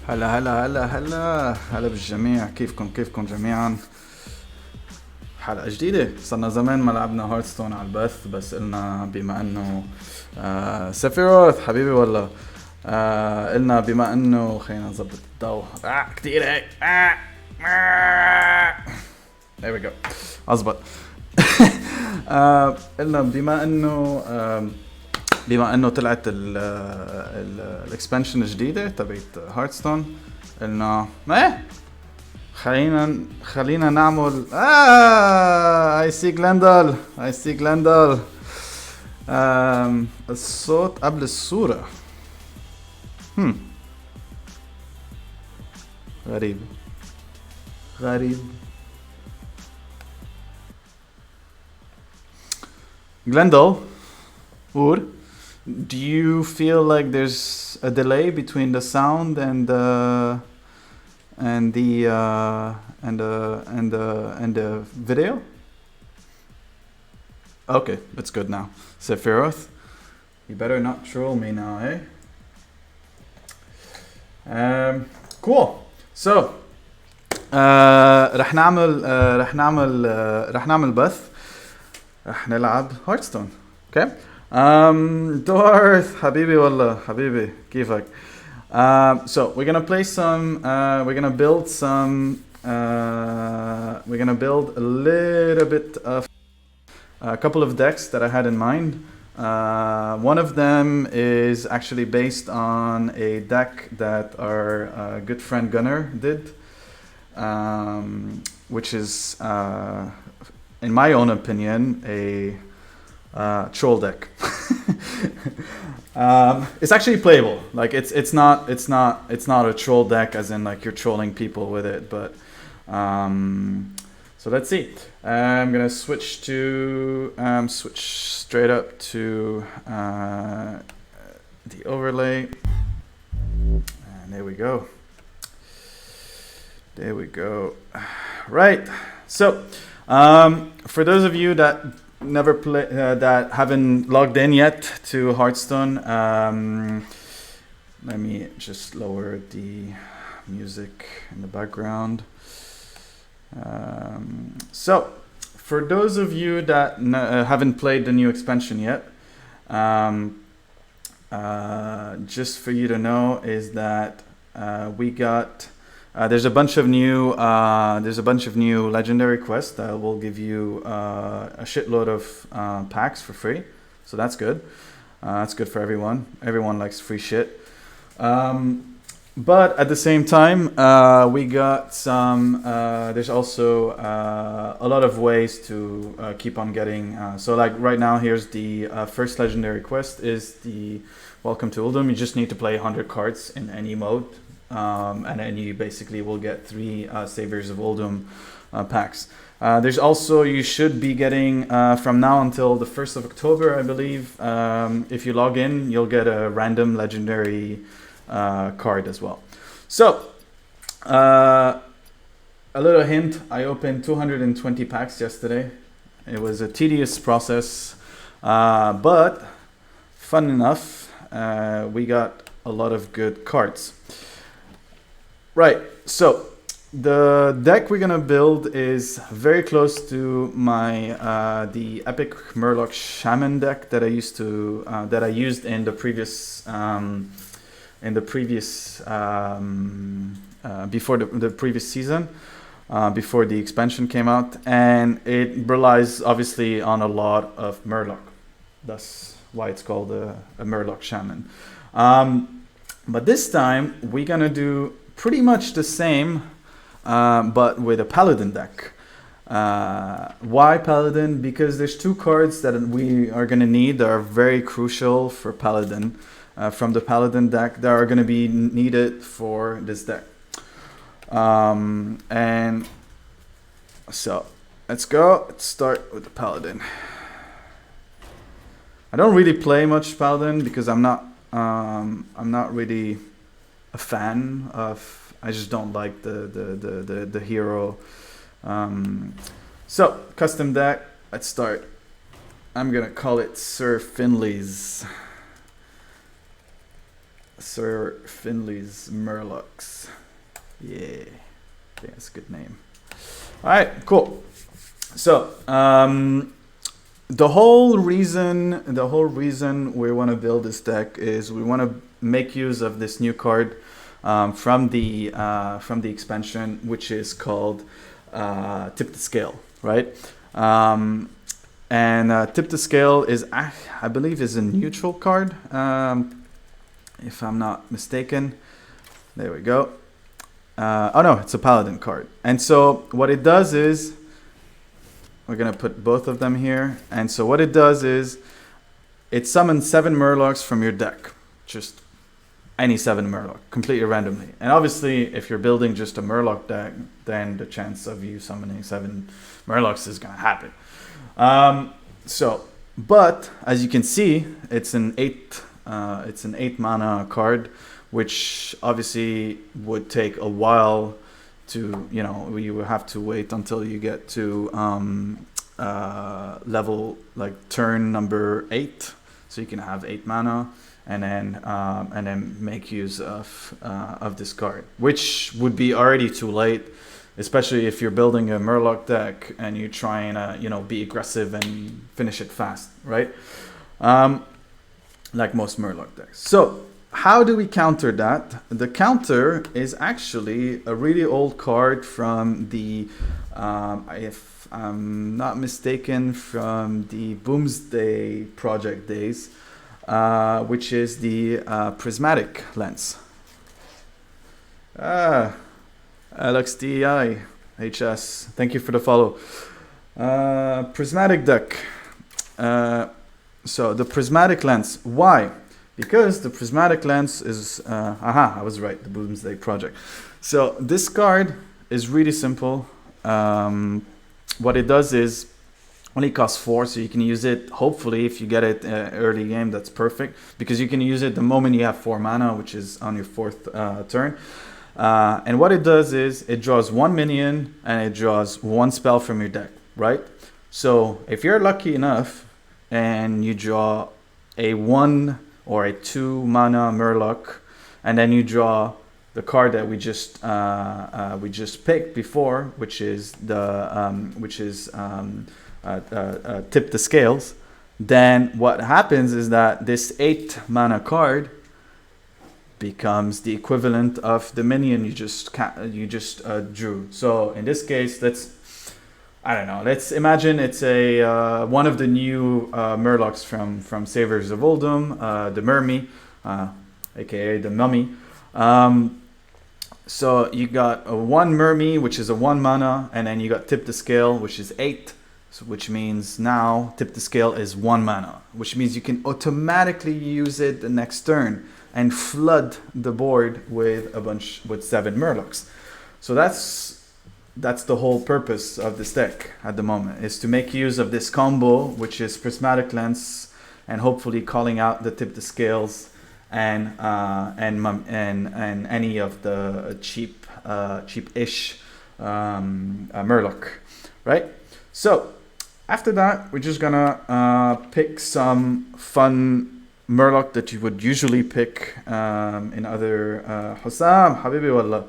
هلا هلا هلا هلا هلا بالجميع، كيفكم جميعا. حلقة جديدة، صرنا زمان ما لعبنا هارتستون على البث، بس قلنا بما انه سفيروث حبيبي والله. قلنا بما انه خلينا نظبط الضوء كتير هيك. there we go اظبط. قلنا بما انه طلعت الاكسبانشن الجديده تبعت هارتستون، قلنا ما خلينا نعمل اي سي جلاندال. الصوت قبل الصوره. غريب. Glendale, Ur, do you feel like there's a delay between the sound and the video? Okay, it's good now. Sephiroth, you better not troll me now, eh? Cool. So, رح نعمل بث. رح نلعب هارتستون. Okay. Dorth, حبيبي والله حبيبي كيفك. So we're gonna play some. We're gonna build a little bit of a couple of decks that I had in mind. One of them is actually based on a deck that our good friend Gunnar did, which is, in my own opinion, a troll deck. It's actually playable. Like it's not a troll deck as in like you're trolling people with it, but so let's see. I'm gonna switch straight up to the overlay, and there we go. Right. So for those of you that that haven't logged in yet to Hearthstone, let me just lower the music in the background. So for those of you that haven't played the new expansion yet, just for you to know is that we got there's a bunch of new legendary quests that will give you a shitload of packs for free, so that's good. That's good for everyone. Everyone likes free shit. But at the same time, we got some. There's also a lot of ways to keep on getting. So like right now, here's the first legendary quest is the Welcome to Uldum. You just need to play 100 cards in any mode. And then you basically will get 3 Saviors of Uldum packs. There's also, you should be getting from now until the 1st of October, I believe. If you log in, you'll get a random legendary card as well. So, a little hint, I opened 220 packs yesterday. It was a tedious process, but fun enough. We got a lot of good cards. Right, so the deck we're gonna build is very close to my the epic Murloc Shaman deck that I used in the previous before the previous season, before the expansion came out, and it relies obviously on a lot of Murloc. That's why it's called a Murloc Shaman. But this time we're gonna do pretty much the same, but with a Paladin deck. Why Paladin? Because there's 2 cards that we are going to need that are very crucial for Paladin, from the Paladin deck, that are going to be needed for this deck. And so let's go. Let's start with the Paladin. I don't really play much Paladin because I'm not really a fan of. I just don't like the hero. So custom deck. Let's start. I'm gonna call it Sir Finley's. Sir Finley's Murlocs. Yeah, I think that's a good name. All right, cool. So the whole reason we want to build this deck is we want to make use of this new card from the expansion, which is called Tip the Scale, right? And Tip the Scale is, I believe, is a neutral card, if I'm not mistaken. There we go. Oh no, it's a Paladin card. And so what it does is, we're gonna put both of them here. And so what it does is, it summons 7 Murlocs from your deck. Just any 7 Murloc, completely randomly. And obviously, if you're building just a Murloc deck, then the chance of you summoning 7 Murlocs is gonna happen. But as you can see, it's an 8 mana card, which obviously would take a while to, you know, you would have to wait until you get to level, like turn number 8, so you can have 8 mana, and then make use of this card, which would be already too late, especially if you're building a Murloc deck and you're trying to, you know, be aggressive and finish it fast, right? Like most Murloc decks. So how do we counter that? The counter is actually a really old card from the, if I'm not mistaken, from the Boomsday project days, which is the Prismatic Lens. LXDI HS, thank you for the follow. Prismatic deck. So the Prismatic Lens, why? Because the Prismatic Lens is, I was right, the Boomsday project. So this card is really simple. What it does is, only costs 4, so you can use it, hopefully, if you get it early game, that's perfect. Because you can use it the moment you have 4 mana, which is on your 4th turn. And what it does is, it draws 1 minion, and it draws 1 spell from your deck, right? So if you're lucky enough, and you draw a 1 or a 2 mana Murloc, and then you draw the card that we just picked before, which is Tip the Scales. Then what happens is that this 8 mana card becomes the equivalent of the minion you just drew. So in this case, let's imagine it's a one of the new Murlocs from Saviors of Uldum, the Mermy, aka the Mummy. So you got a 1 Mermy, which is a 1 mana, and then you got Tip the Scale, which is 8, so which means now Tip the Scale is 1 mana, which means you can automatically use it the next turn and flood the board with 7 Murlocs. So that's the whole purpose of this deck at the moment, is to make use of this combo, which is Prismatic Lens, and hopefully calling out the Tip the Scales and any of the cheap-ish Murloc, right? So after that, we're just gonna pick some fun Murloc that you would usually pick in other Hussam, Habibi Wallah.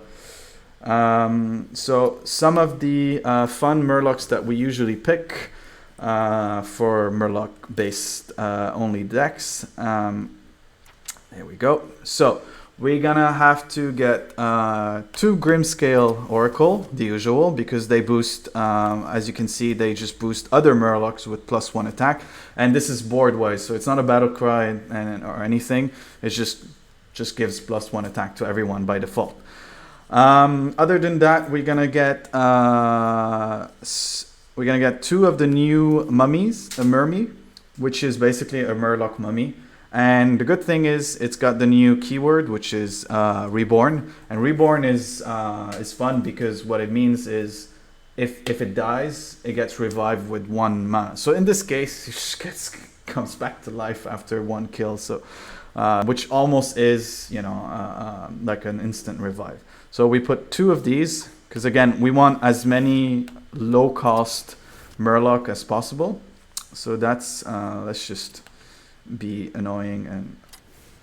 So some of the fun Murlocs that we usually pick for Murloc based only decks. There we go. So we're gonna have to get 2 Grimscale Oracle, the usual, because they boost, as you can see, they just boost other Murlocs with +1 attack. And this is board wise, so it's not a battle cry or anything. It just gives +1 attack to everyone by default. Other than that, we're gonna get 2 of the new mummies, a Mermy, which is basically a Murloc mummy. And the good thing is it's got the new keyword, which is Reborn. And Reborn is fun because what it means is if it dies, it gets revived with 1 mana. So in this case, it comes back to life after 1 kill. So which almost is, like an instant revive. So we put 2 of these because again, we want as many low-cost Murloc as possible. So that's let's just be annoying and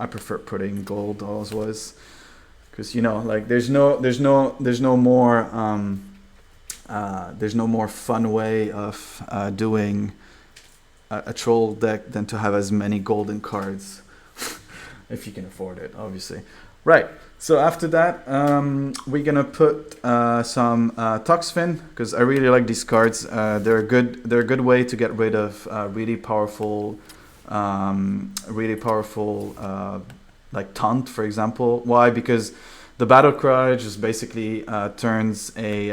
I prefer putting gold always, because you know, like there's no more fun way of doing a troll deck than to have as many golden cards, if you can afford it, obviously. Right. So after that, we're gonna put some Toxfin, because I really like these cards. They're a good way to get rid of really powerful like taunt, for example. Why? Because the battle cry just basically turns any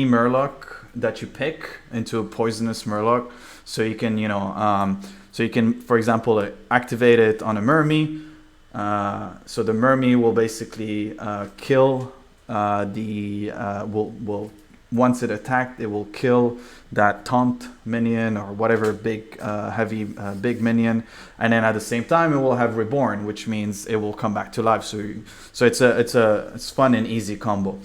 Murloc that you pick into a poisonous Murloc. So you can for example activate it on a Mermy. So the Mermy will basically kill will once it attacked, it will kill that taunt minion or whatever big heavy big minion, and then at the same time it will have Reborn, which means it will come back to life. So it's fun and easy combo.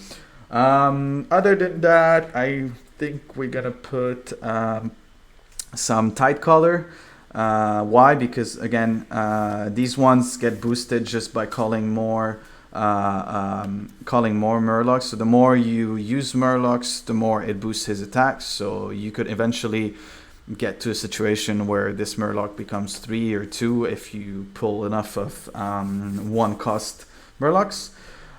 Other than that, I think we're gonna put some Tide Caller. Why? Because again, these ones get boosted just by calling more Murlocs. So the more you use Murlocs, the more it boosts his attacks. So you could eventually get to a situation where this Murloc becomes 3 or 2 if you pull enough of 1 cost Murlocs.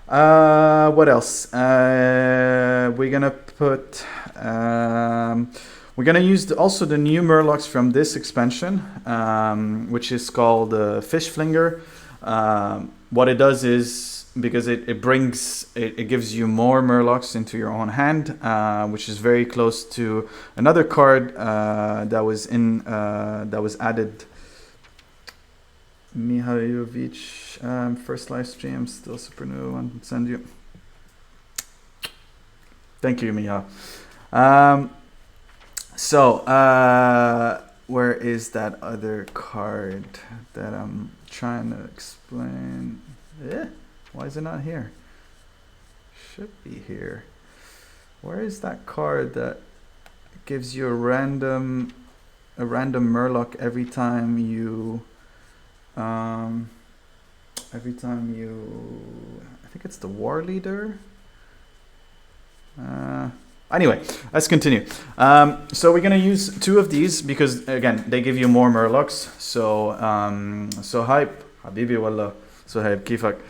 What else? We're gonna put. We're gonna use also the new Murlocs from this expansion, which is called Fish Flinger. What it does is, because it gives you more Murlocs into your own hand, which is very close to another card that was added. Mihailovic, first live stream, still super new. I'll send you. Thank you, Miha. So, where is that other card that I'm trying to explain? Why is it not here? Should be here. Where is that card that gives you a random Murloc every time you I think it's the War Leader. Anyway, let's continue. So we're gonna use 2 of these because again they give you more Murlocs. So hype, Habibi wallah. So hype, kifak.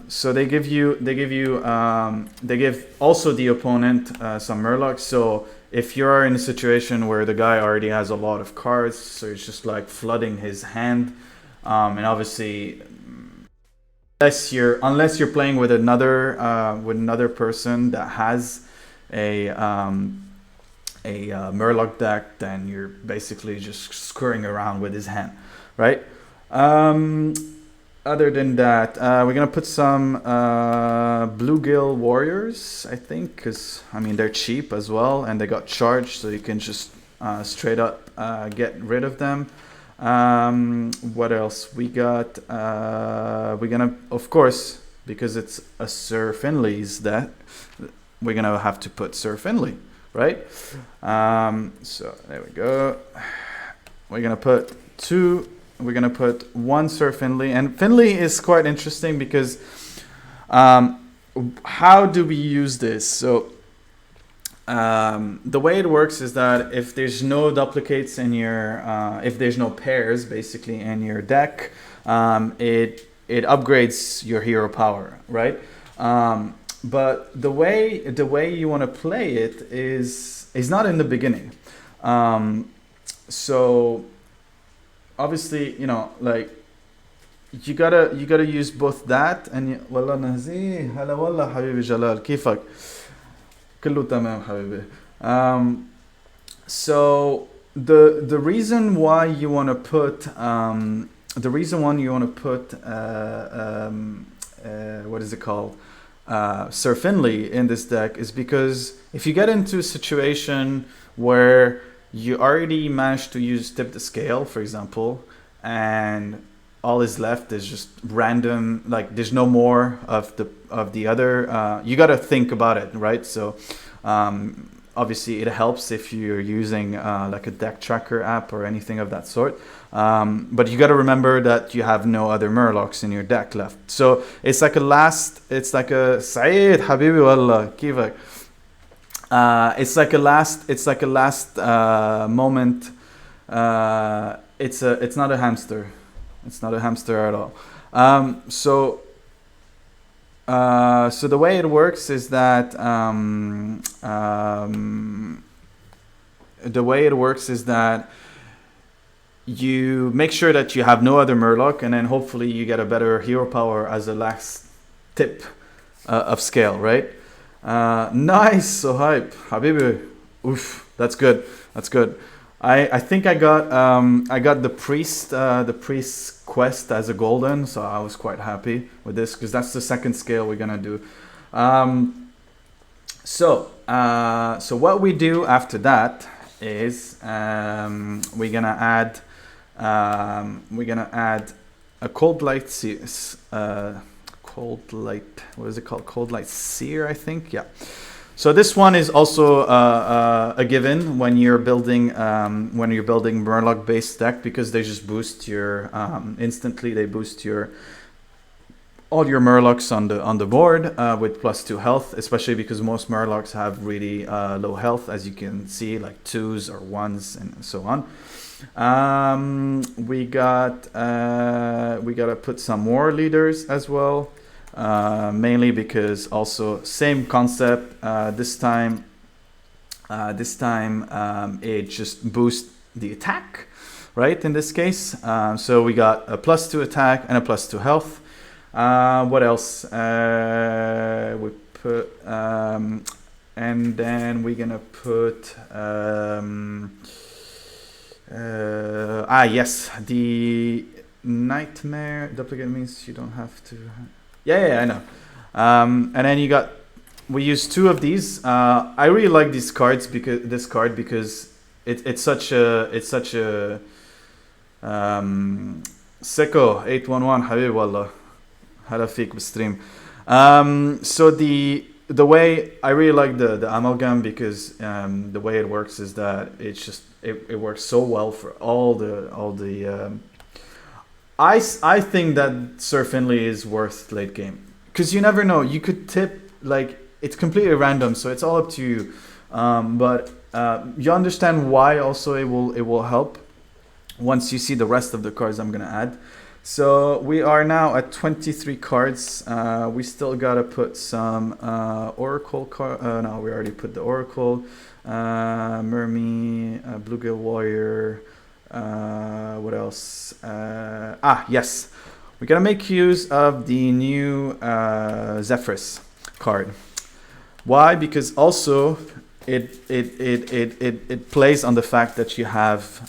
So they give also the opponent some Murlocs. So if you're in a situation where the guy already has a lot of cards, so it's just like flooding his hand, and obviously unless you're playing with another person that has a Murloc deck, then you're basically just screwing around with his hand, right? Other than that, we're gonna put some Bluegill Warriors, I think, because I mean they're cheap as well and they got charged, so you can just straight up get rid of them. What else we got? We're gonna, of course, because it's a Sir Finley's deck, we're gonna have to put Sir Finley, right? So there we go. We're gonna put 2. We're gonna put 1 Sir Finley, and Finley is quite interesting because how do we use this? So the way it works is that if there's no duplicates in your, if there's no pairs basically in your deck, it upgrades your hero power, right? But the way you want to play it is not in the beginning. So obviously, you know, like you gotta use both that and wallah nahzi hala wallah habibi Jalal kifak kullu tamam habibi. So the reason why you want to put what is it called, Sir Finley in this deck is because if you get into a situation where you already managed to tip the scale, for example, and all is left is just random, like there's no more of the other, you got to think about it, right? So obviously it helps if you're using like a deck tracker app or anything of that sort. But you got to remember that you have no other Murlocs in your deck left. So it's like a Saeed Habibi wallah kifak. It's like a last moment. It's not a hamster. It's not a hamster at all. So the way it works is that you make sure that you have no other Murloc, and then hopefully you get a better hero power as a last tip of scale, right? Nice, so hype, Habibi. Oof, that's good. That's good. I think I got the priest quest as a golden, so I was quite happy with this because that's the second scale we're gonna do. So what we do after that is we're gonna add a cold light what is it called? Cold light seer, I think. Yeah. So this one is also a given when you're building Murloc based deck, because they just boost your instantly. They boost all your Murlocs on the board with +2 health, especially because most Murlocs have really low health, as you can see, like 2s or 1s and so on. We gotta put some war leaders as well. Mainly because also same concept. This time it just boosts the attack, right? In this case, so we got a +2 attack and a +2 health. What else? We put and then we're gonna put yes, the nightmare duplicate means you don't have to. Yeah, I know. And then we use 2 of these. I really like these cards because it's such a Seko 811 Habib wallah. Hada fik bistream. So the way I really like the amalgam, because the way it works is that it works so well for all the I think that Sir Finley is worth late game, because you never know. You could tip, like, it's completely random, so it's all up to you. But you understand why also it will help once you see the rest of the cards I'm gonna add. So we are now at 23 cards. We still gotta put some Oracle card. No, we already put the Oracle, Mermy, Bluegill Warrior. What else? Yes, we're gonna make use of the new Zephyrus card. Why? Because also it plays on the fact that you have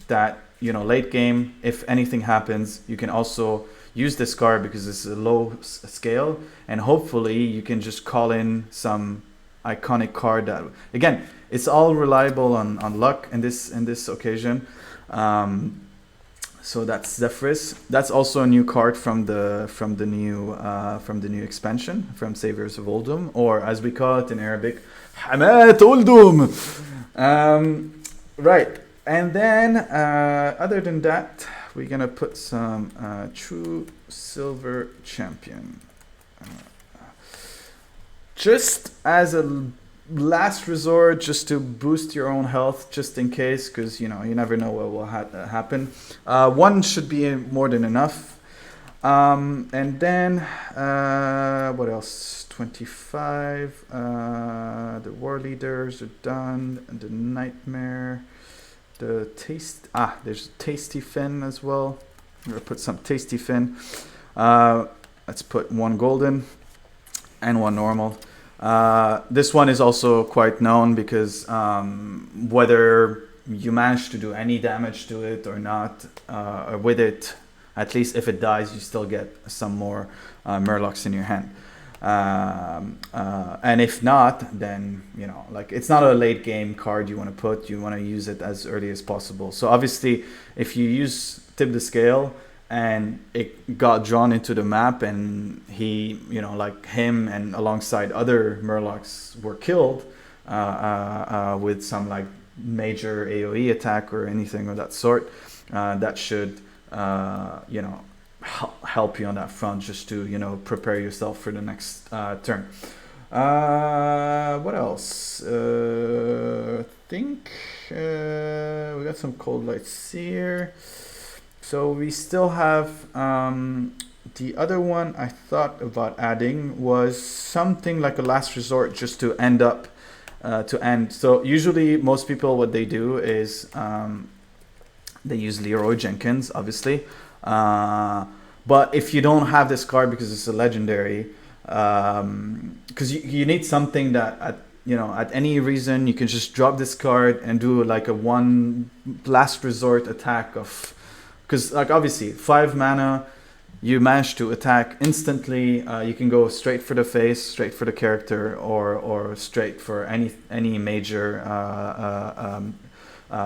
that, you know, late game, if anything happens, you can also use this card because it's a low scale, and hopefully you can just call in some iconic card that, again, it's all reliable on luck in this occasion. So that's Zephyrus. That's also a new card from the new expansion, from Saviors of Uldum, or as we call it in Arabic, Hamat Uldum. Right, and then other than that, we're gonna put some True Silver Champion, just as a last resort, just to boost your own health, just in case, because you never know what will happen. 1 should be more than enough. And then what else? 25. The war leaders are done, and the nightmare, the taste. There's Tasty Fin as well. I'm gonna put some Tasty Fin. Let's put 1 golden and 1 normal. This one is also quite known because whether you manage to do any damage to it or not, or with it, at least if it dies, you still get some more Murlocs in your hand. And if not, then like, it's not a late game card you want to put. You want to use it as early as possible. So obviously, if you use Tip the Scale and it got drawn into the map, and he, like him and alongside other Murlocs were killed, with some like major AoE attack or anything of that sort, that should you know, help you on that front, just to, you know, prepare yourself for the next turn. What else? I think we got some cold lights here. So we still have the other one I thought about adding was something like a last resort, just to end up to end. So usually most people, what they do is they use Leroy Jenkins, obviously. But if you don't have this card because it's a legendary, because you need something that at any reason you can just drop this card and do like a one last resort attack of, because like obviously 5 mana, you manage to attack instantly. You can go straight for the face, straight for the character, or straight for any major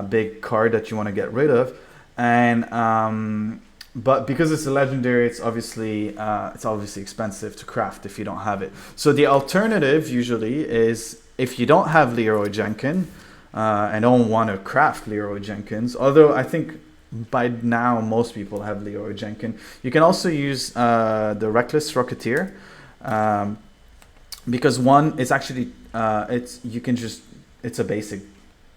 big card that you want to get rid of. And but because it's a legendary, it's obviously expensive to craft if you don't have it. So the alternative usually is, if you don't have Leroy Jenkins and don't want to craft Leroy Jenkins, although I think by now most people have Leroy Jenkins, you can also use the Reckless Rocketeer, because one, it's actually it's a basic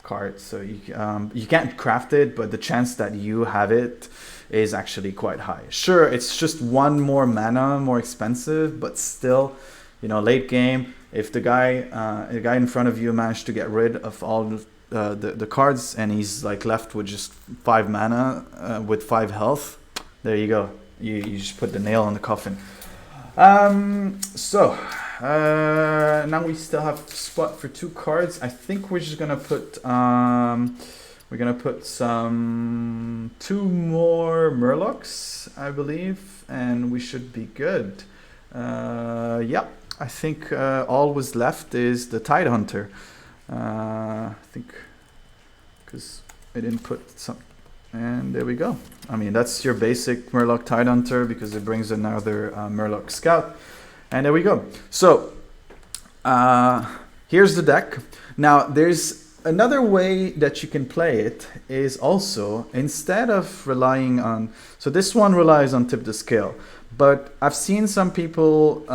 card, so you can't craft it, but the chance that you have it is actually quite high. Sure, it's just 1 more mana more expensive, but still, you know, late game, if the guy in front of you managed to get rid of all the cards and he's like left with just 5 mana with 5 health, there you go. You just put the nail on the coffin. So now we still have spot for 2 cards. I think we're just gonna put some 2 more Murlocs, I believe, and we should be good. Yeah, I think all was left is the Tide Hunter. I think, because I didn't put some, and there we go. I mean, that's your basic Murloc Tide Hunter, because it brings another Murloc Scout, and there we go. So here's the deck. Now there's another way that you can play it, is also, instead of relying on, so this one relies on Tip the Scale, but I've seen some people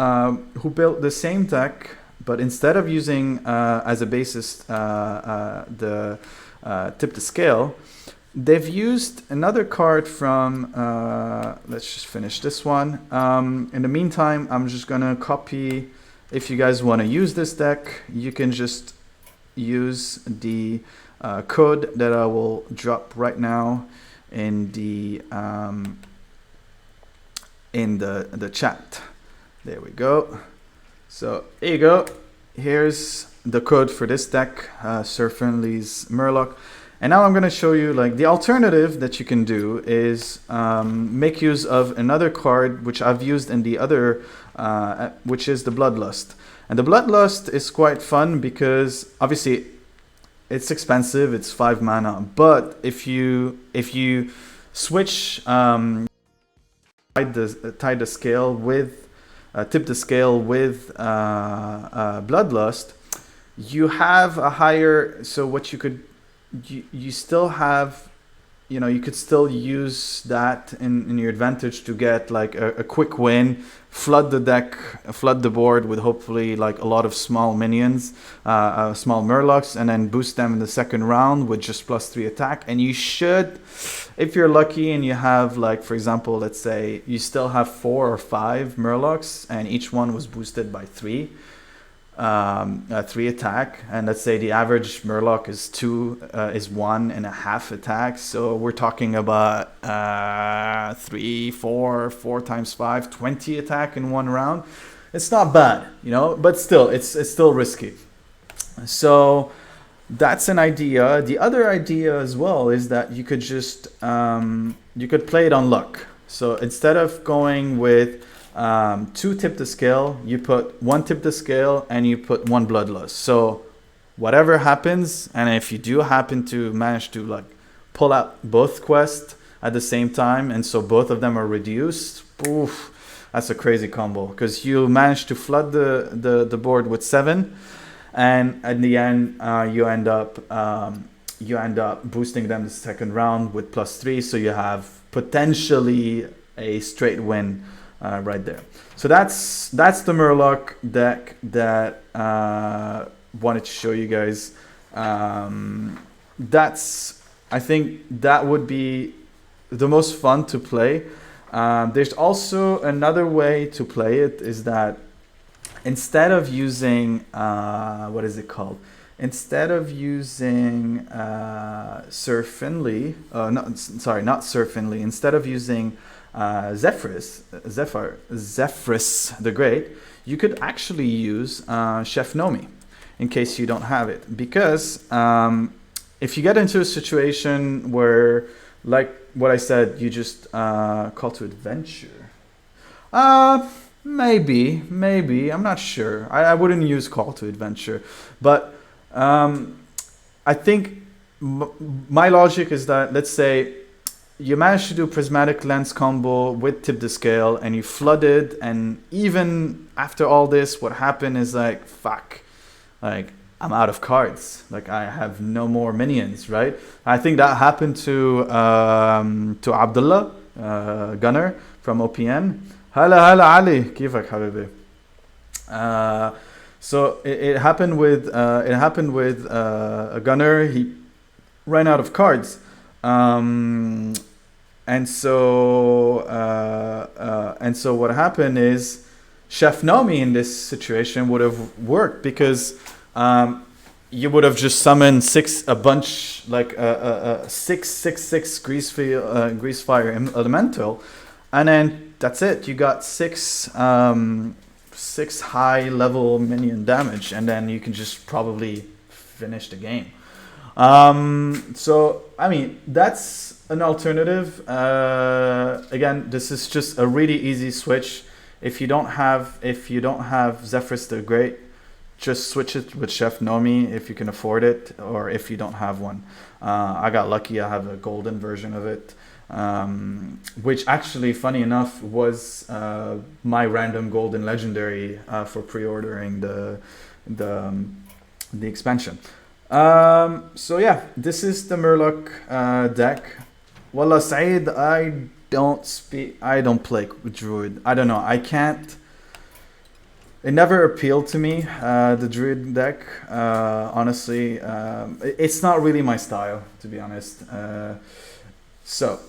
who built the same deck, but instead of using as a basis the Tip the Scale, they've used another card from, let's just finish this one. In the meantime, I'm just gonna copy, if you guys wanna use this deck, you can just use the code that I will drop right now in the chat. There we go. So here you go. Here's the code for this deck, Sir Friendly's Murloc. And now I'm going to show you, like, the alternative that you can do is make use of another card which I've used in the other, which is the Bloodlust. And the Bloodlust is quite fun because obviously it's expensive, it's 5 mana, but if you switch Tide the Scale with Tip the Scale with Bloodlust, you have a higher, so what you still have, you know, you could still use that in your advantage to get like a quick win, flood the deck, flood the board with hopefully like a lot of small minions, small Murlocs, and then boost them in the second round with just +3 attack. And you should, if you're lucky and you have, like, for example, let's say you still have 4 or 5 Murlocs and each one was boosted by 3. 3 attack, and let's say the average Murloc is 1.5 attacks, so we're talking about 3, 4 times 5, 20 attack in one round. It's not bad, you know, but still, it's still risky. So that's an idea. The other idea as well is that you could just you could play it on luck. So instead of going with 2 Tip the Scale, you put 1 Tip the Scale and you put 1 Bloodlust. So whatever happens, and if you do happen to manage to like pull out both quests at the same time, and so both of them are reduced, oof, that's a crazy combo, because you manage to flood the board with 7, and in the end, you end up boosting them the second round with +3, so you have potentially a straight win right there. So that's the Murloc deck that wanted to show you guys. I think that would be the most fun to play. There's also another way to play it, is that instead of using what is it called? Instead of using Sir Finley, not Sir Finley. Instead of using Zephyrus the Great, you could actually use Chef Nomi, in case you don't have it. Because if you get into a situation where, like what I said, you just call to adventure. Maybe, I'm not sure. I wouldn't use call to adventure, but I think my logic is that, let's say you managed to do prismatic lens combo with tip the scale and you flooded, and even after all this, what happened is like, fuck, like I'm out of cards, like I have no more minions, right? I think that happened to Abdullah Gunner from OPN. Hala Ali, kifak habibi. So it happened with a Gunner. He ran out of cards, and so what happened is Chef Nomi in this situation would have worked, because you would have just summoned six grease fire elemental, and then that's it. You got six high level minion damage, and then you can just probably finish the game. So I mean, that's an alternative. Again, this is just a really easy switch. If you don't have Zephyrus the Great, just switch it with Chef Nomi if you can afford it, or if you don't have one. I got lucky, I have a golden version of it, which actually, funny enough, was my random golden legendary for pre-ordering the expansion. So yeah, this is the Murloc deck. Wallah Saeed, I don't play Druid. I don't know, I can't. It never appealed to me, the Druid deck. Honestly, it's not really my style, to be honest. So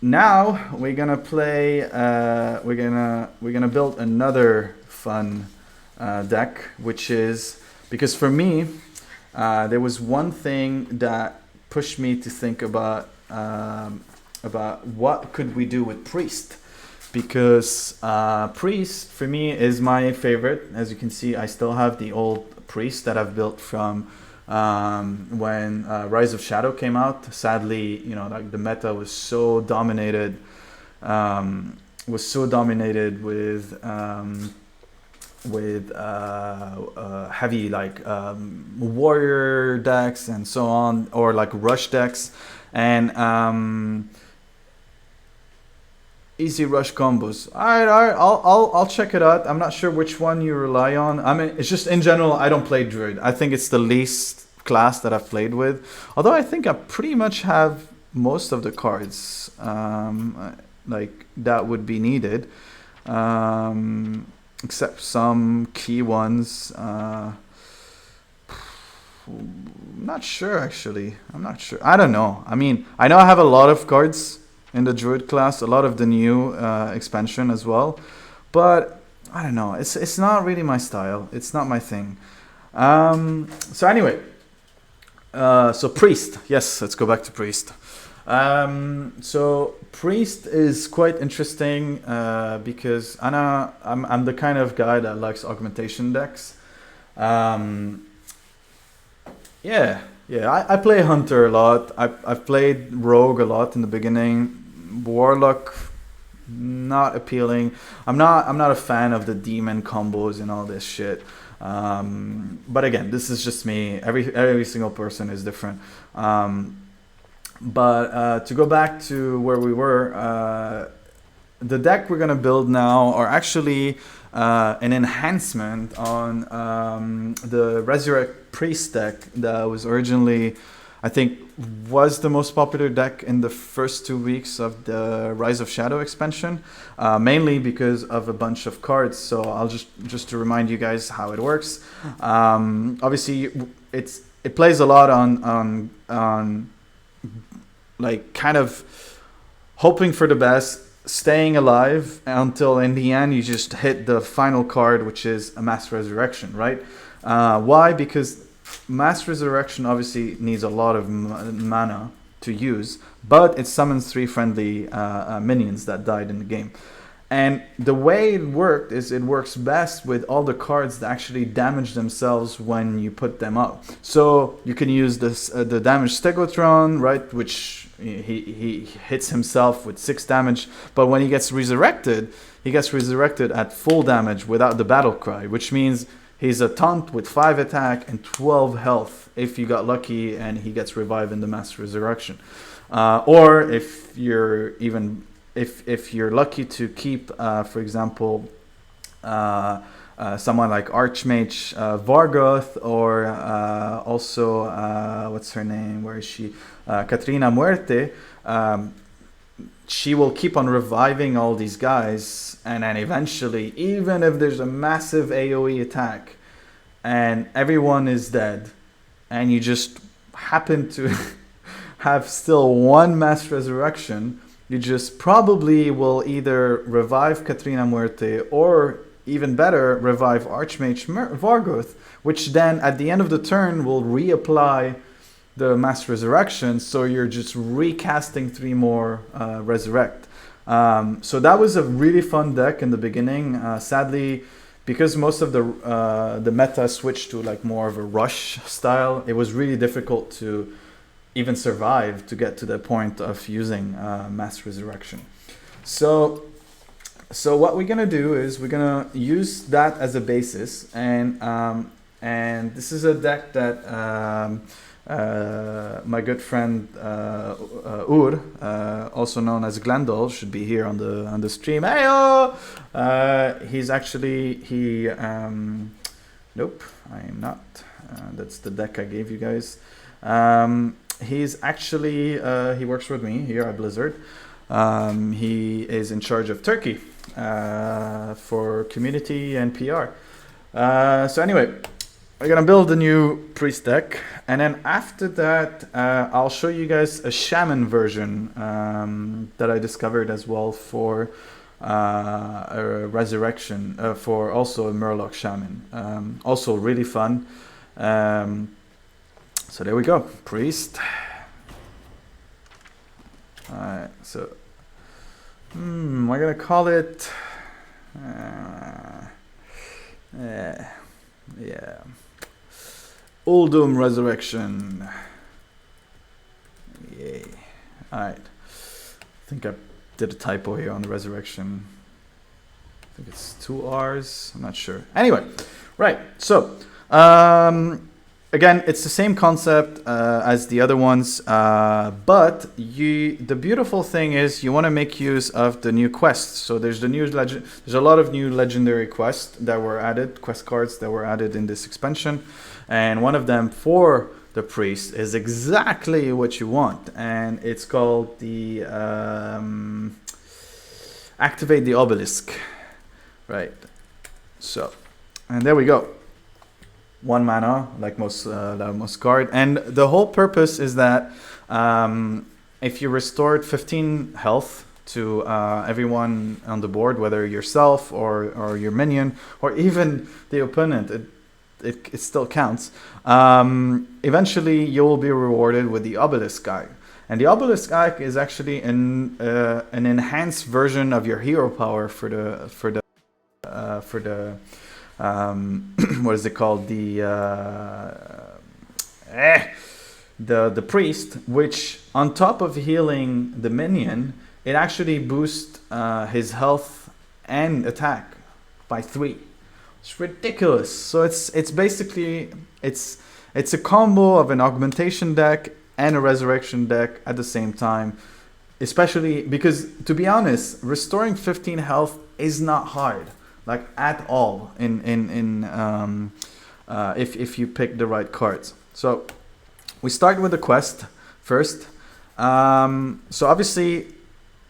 now we're gonna play. We're gonna build another fun deck, which is, because for me, there was one thing that pushed me to think about what could we do with Priest. Because Priest, for me, is my favorite. As you can see, I still have the old Priest that I've built from when Rise of Shadow came out. Sadly, like the meta was so dominated, with heavy warrior decks and so on, or like rush decks, and easy rush combos. I'll check it out. I'm not sure which one you rely on. I mean, it's just in general, I don't play Druid. I think it's the least class that I've played with. Although I think I pretty much have most of the cards like that would be needed, except some key ones. Not sure, actually. I'm not sure. I don't know. I mean, I know I have a lot of cards in the Druid class, a lot of the new expansion as well, but I don't know, it's not really my style, it's not my thing. So anyway, so Priest, yes, let's go back to Priest. So Priest is quite interesting because I'm the kind of guy that likes augmentation decks. Yeah, I play Hunter a lot. I've played Rogue a lot in the beginning. Warlock, not appealing. I'm not a fan of the demon combos and all this shit. But again, this is just me. Every single person is different. But to go back to where we were, the deck we're gonna build now are actually an enhancement on the Resurrect Priest deck that was originally, I think, was the most popular deck in the first 2 weeks of the Rise of Shadow expansion, mainly because of a bunch of cards. So I'll just to remind you guys how it works. Obviously, it plays a lot on like kind of hoping for the best, staying alive until in the end you just hit the final card, which is a Mass Resurrection, right? Why? Because Mass Resurrection obviously needs a lot of mana to use, but it summons 3 friendly minions that died in the game. And the way it worked is it works best with all the cards that actually damage themselves when you put them out. So you can use this the damage Stegotron, right, which he hits himself with 6 damage, but when he gets resurrected at full damage without the battle cry, which means he's a taunt with 5 attack and 12 health if you got lucky and he gets revived in the Mass Resurrection. Or if you're lucky to keep, for example, someone like Archmage Vargoth, or also, what's her name? Where is she? Katrina Muerte. She will keep on reviving all these guys, and then eventually, even if there's a massive AoE attack and everyone is dead, and you just happen to have still 1 Mass Resurrection, you just probably will either revive Katrina Muerte or, even better, revive Archmage Vargoth, which then at the end of the turn will reapply the Mass Resurrection, so you're just recasting 3 more Resurrect. So that was a really fun deck in the beginning. Sadly, because most of the meta switched to like more of a rush style, it was really difficult to even survive to get to the point of using Mass Resurrection. So what we're gonna do is we're gonna use that as a basis, and this is a deck that my good friend Ur, also known as Glendol, should be here on the stream. Heyo! He's actually nope, I am not. That's the deck I gave you guys. He's actually he works with me here at Blizzard. He is in charge of Turkey for community and PR. So anyway, we're gonna build a new priest deck, and then after that I'll show you guys a shaman version that I discovered as well for a resurrection, for also a Murloc shaman, also really fun. So there we go, priest. Alright, so we're gonna call it yeah, Uldum Resurrection. Yay. Alright, I think I did a typo here on the resurrection. I think it's 2 R's, I'm not sure. Anyway, right, so again, it's the same concept as the other ones, but the beautiful thing is you want to make use of the new quests. So there's there's a lot of new legendary quests that were added, quest cards that were added in this expansion, and one of them for the priest is exactly what you want, and it's called the Activate the Obelisk, right? So, and there we go. 1 mana, like most card, and the whole purpose is that if you restored 15 health to everyone on the board, whether yourself or your minion or even the opponent, it still counts. Eventually, you will be rewarded with the Obelisk Eye, and the Obelisk Eye is actually an enhanced version of your hero power for the what is it called, the priest, which on top of healing the minion, it actually boosts his health and attack by 3. It's ridiculous. So it's basically it's a combo of an augmentation deck and a resurrection deck at the same time, especially because, to be honest, restoring 15 health is not hard. like at all if you pick the right cards. So we start with the quest first. So obviously,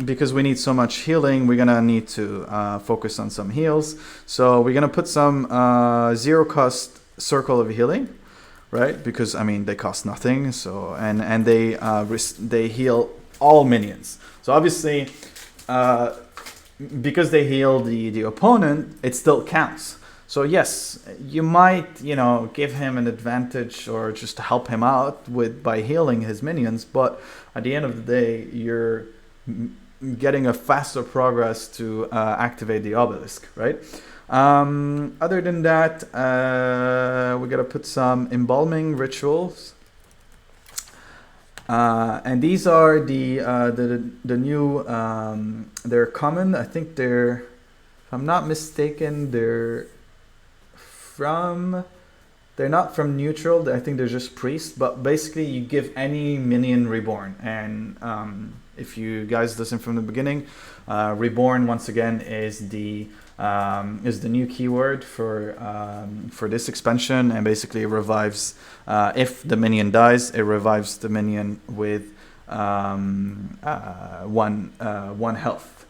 because we need so much healing, we're gonna need to focus on some heals. So we're gonna put some 0 cost circle of healing, right? Because I mean they cost nothing. So and they heal all minions. So obviously, because they heal the opponent, it still counts. So yes, you might, give him an advantage or just help him out by healing his minions, but at the end of the day, you're getting a faster progress to activate the obelisk, right? Other than that, we gotta put some embalming rituals, and these are the new. They're common. I think they're, if I'm not mistaken, they're not from neutral. I think they're just priest, but basically you give any minion reborn. And if you guys listen from the beginning, reborn once again is the new keyword for this expansion, and basically revives, if the minion dies, it revives the minion with one health.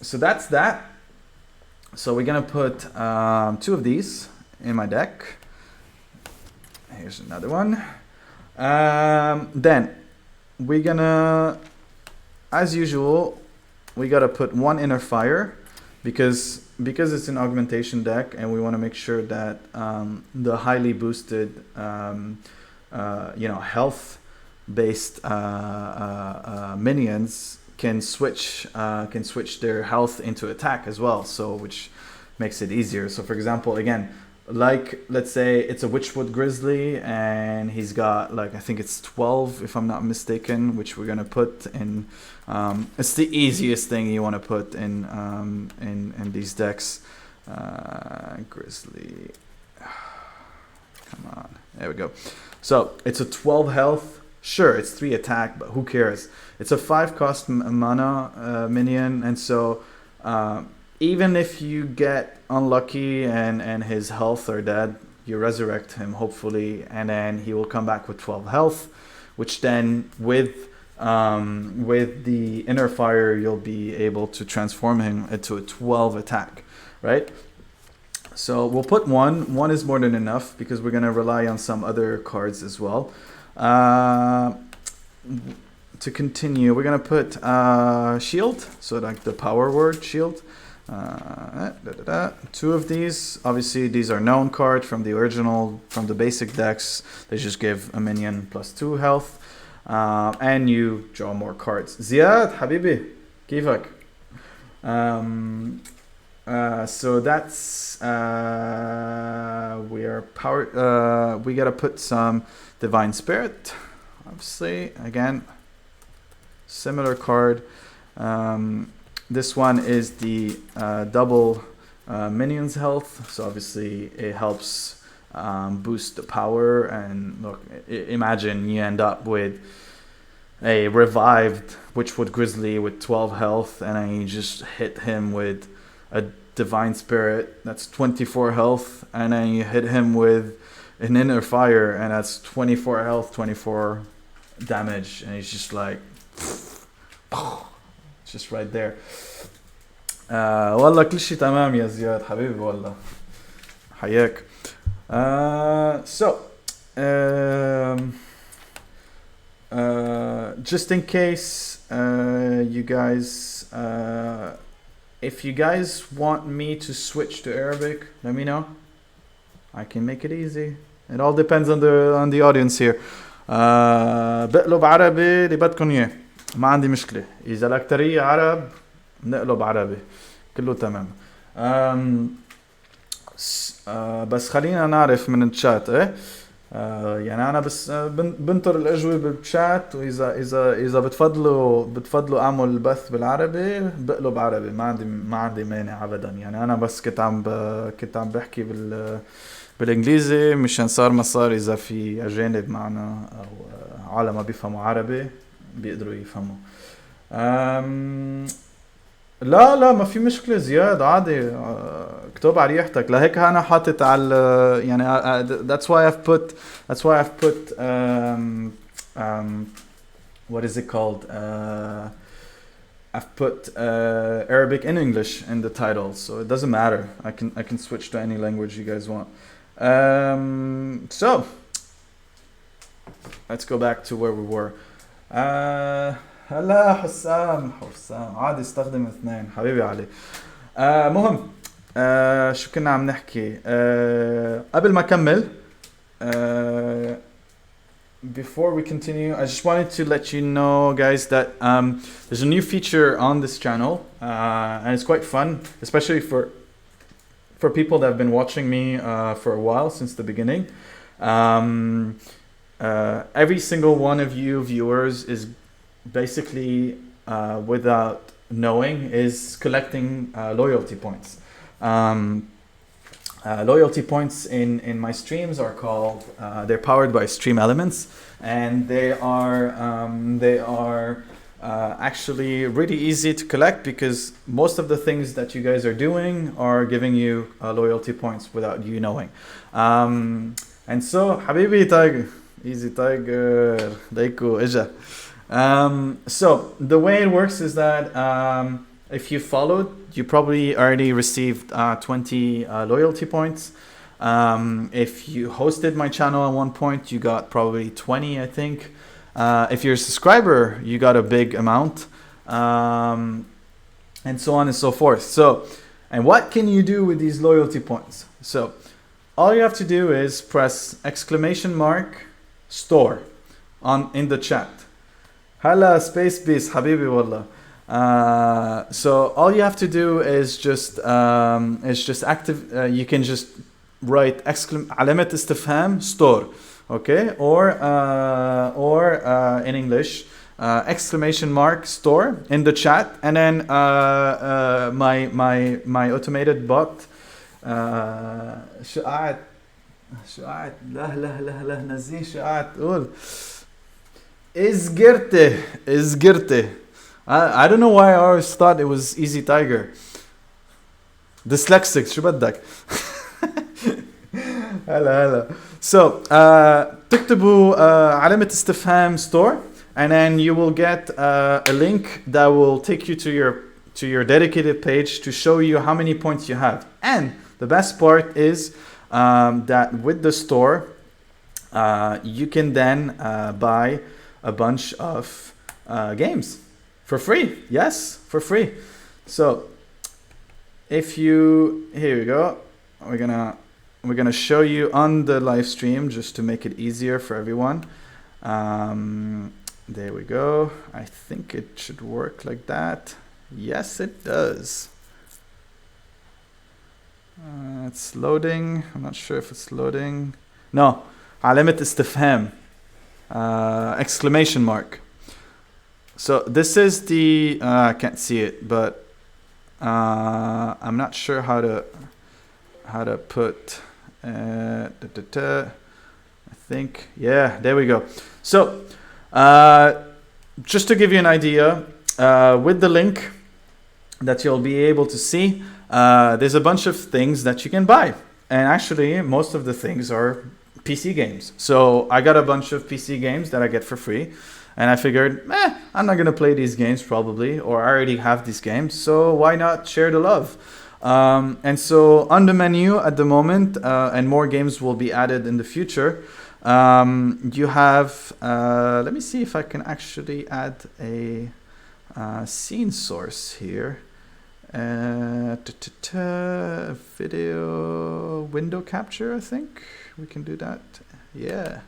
So that's that. So we're gonna put 2 of these in my deck. Here's another one. Then we're gonna, as usual, we gotta put 1 inner fire because it's an augmentation deck, and we want to make sure that the highly boosted, health based minions can switch their health into attack as well, so which makes it easier. So for example, again, like let's say it's a Witchwood Grizzly and he's got, like, I think it's 12 if I'm not mistaken, which we're gonna put in. It's the easiest thing you want to put in these decks. Grizzly, come on, there we go. So it's a 12 health. Sure, it's 3 attack, but who cares? It's a 5 cost mana minion, and so even if you get unlucky and his health are dead, you resurrect him hopefully, and then he will come back with 12 health, which then with the inner fire you'll be able to transform him into a 12 attack, right? So we'll put 1. 1 is more than enough because we're gonna rely on some other cards as well. To continue, we're gonna put shield, so like the power word shield. 2 of these. Obviously these are known cards from the original, from the basic decks. They just give a minion +2 health, and you draw more cards. Ziad Habibi, كيفك? So that's we are powered. We gotta put some Divine Spirit, obviously. Again, similar card. This one is the double minions health, so obviously it helps boost the power. And look, imagine you end up with a revived Witchwood Grizzly with 12 health, and then you just hit him with a Divine Spirit that's 24 health, and then you hit him with an Inner Fire, and that's 24 health, 24 damage, and he's just like just right there. والله كل شيء تمام يا زياد حبيبي والله حياك. Just in case you guys, if you guys want me to switch to Arabic, let me know. I can make it easy. It all depends on the audience here. بقلب عربي اللي بدكم اياه، ما عندي مشكلة. إذا الأكترية عرب نقلب عربي، كله تمام. بس خلينا نعرف من الشات ايه. يعني أنا بس بنطر الأجوبة بالشات، وإذا بتفضلوا أعمل بث بالعربي بقلب عربي، ما عندي مانع أبدا. يعني أنا بس كنت عم بحكي بالإنجليزي مشان صار إذا في أجانب معنا أو عالم ما بيفهموا عربي بيقدروا يفهموا. لا لا ما في مشكلة زياد عادي اكتب على ريحتك لهيك أنا حاطط على يعني that's why I've put what is it called I've put Arabic and English in the title, so it doesn't matter. I can switch to any language you guys want. So let's go back to where we were. هلا حسام عادي استخدم اثنين حبيبي علي. مهم شو كنا عم نحكي قبل ما أكمل before we continue, I just wanted to let you know, guys, that there's a new feature on this channel, and it's quite fun, especially for people that have been watching me for a while, since the beginning. Every single one of you viewers is basically, without knowing, is collecting loyalty points. Loyalty points in my streams are called, they're powered by stream elements, and they are actually really easy to collect because most of the things that you guys are doing are giving you loyalty points without you knowing. And so, Habibi Tiger, easy Tiger, Deiko Ija. So the way it works is that if you followed, you probably already received 20 loyalty points. If you hosted my channel at one point, you got probably 20, I think. If you're a subscriber, you got a big amount, and so on and so forth. So, and what can you do with these loyalty points? So, all you have to do is press !store in the chat. Hala space beast, habibi wallah. So all you have to do is just active. You can just write علامة استفهام store, okay, or in English !store in the chat, and then my automated bot شو قاعد لا نزيه شو قاعد تقول إزجرته. I don't know why I always thought it was Easy Tiger. Dyslexic شو بدك. هلا. So تكتبوا علامة استفهام store, and then you will get a link that will take you to your dedicated page to show you how many points you have. And the best part is that with the store you can then buy a bunch of games for free. Yes, for free. So if you, here we go, we're gonna show you on the live stream just to make it easier for everyone. There we go. I think it should work like that. Yes, it does. It's loading. I'm not sure if it's loading. No, علامة استفهام, exclamation mark. So this is the I can't see it, but I'm not sure how to put I think, yeah, there we go. So just to give you an idea, with the link that you'll be able to see, there's a bunch of things that you can buy, and actually most of the things are PC games. So I got a bunch of PC games that I get for free, and I figured, I'm not gonna play these games probably, or I already have these games, so why not share the love? And so on the menu at the moment, and more games will be added in the future, you have, let me see if I can actually add a scene source here. Video window capture, I think we can do that. Yeah,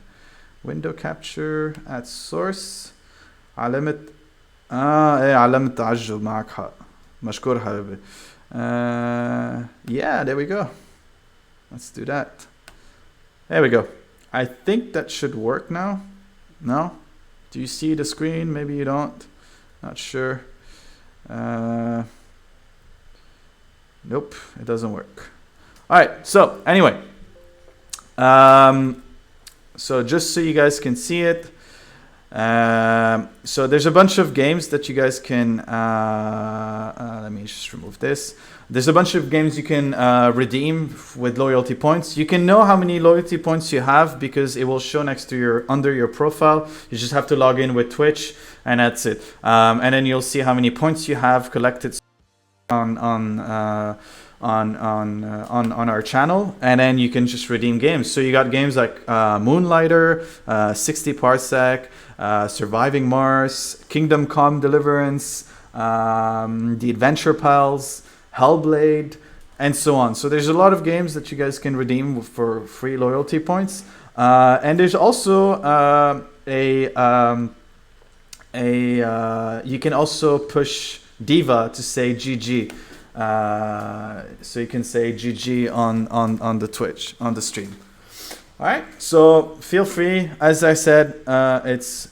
window capture at source. علامة علامة تعجب معك حق. مشكور حبيبي. Yeah, there we go. Let's do that. There we go. I think that should work now. No? Do you see the screen? Maybe you don't. Not sure. Nope, it doesn't work. All right, so anyway, so just so you guys can see it, So there's a bunch of games that you guys can. Let me just remove this. There's a bunch of games you can redeem with loyalty points. You can know how many loyalty points you have because it will show next to under your profile. You just have to log in with Twitch, and that's it. And then you'll see how many points you have collected on our channel, and then you can just redeem games. So you got games like Moonlighter, 60 Parsec, Surviving Mars, Kingdom Come Deliverance, The Adventure Pals, Hellblade, and so on. So there's a lot of games that you guys can redeem for free loyalty points. And there's also you can also push Diva to say GG. So you can say GG on the Twitch, on the stream. All right, so feel free. As I said, it's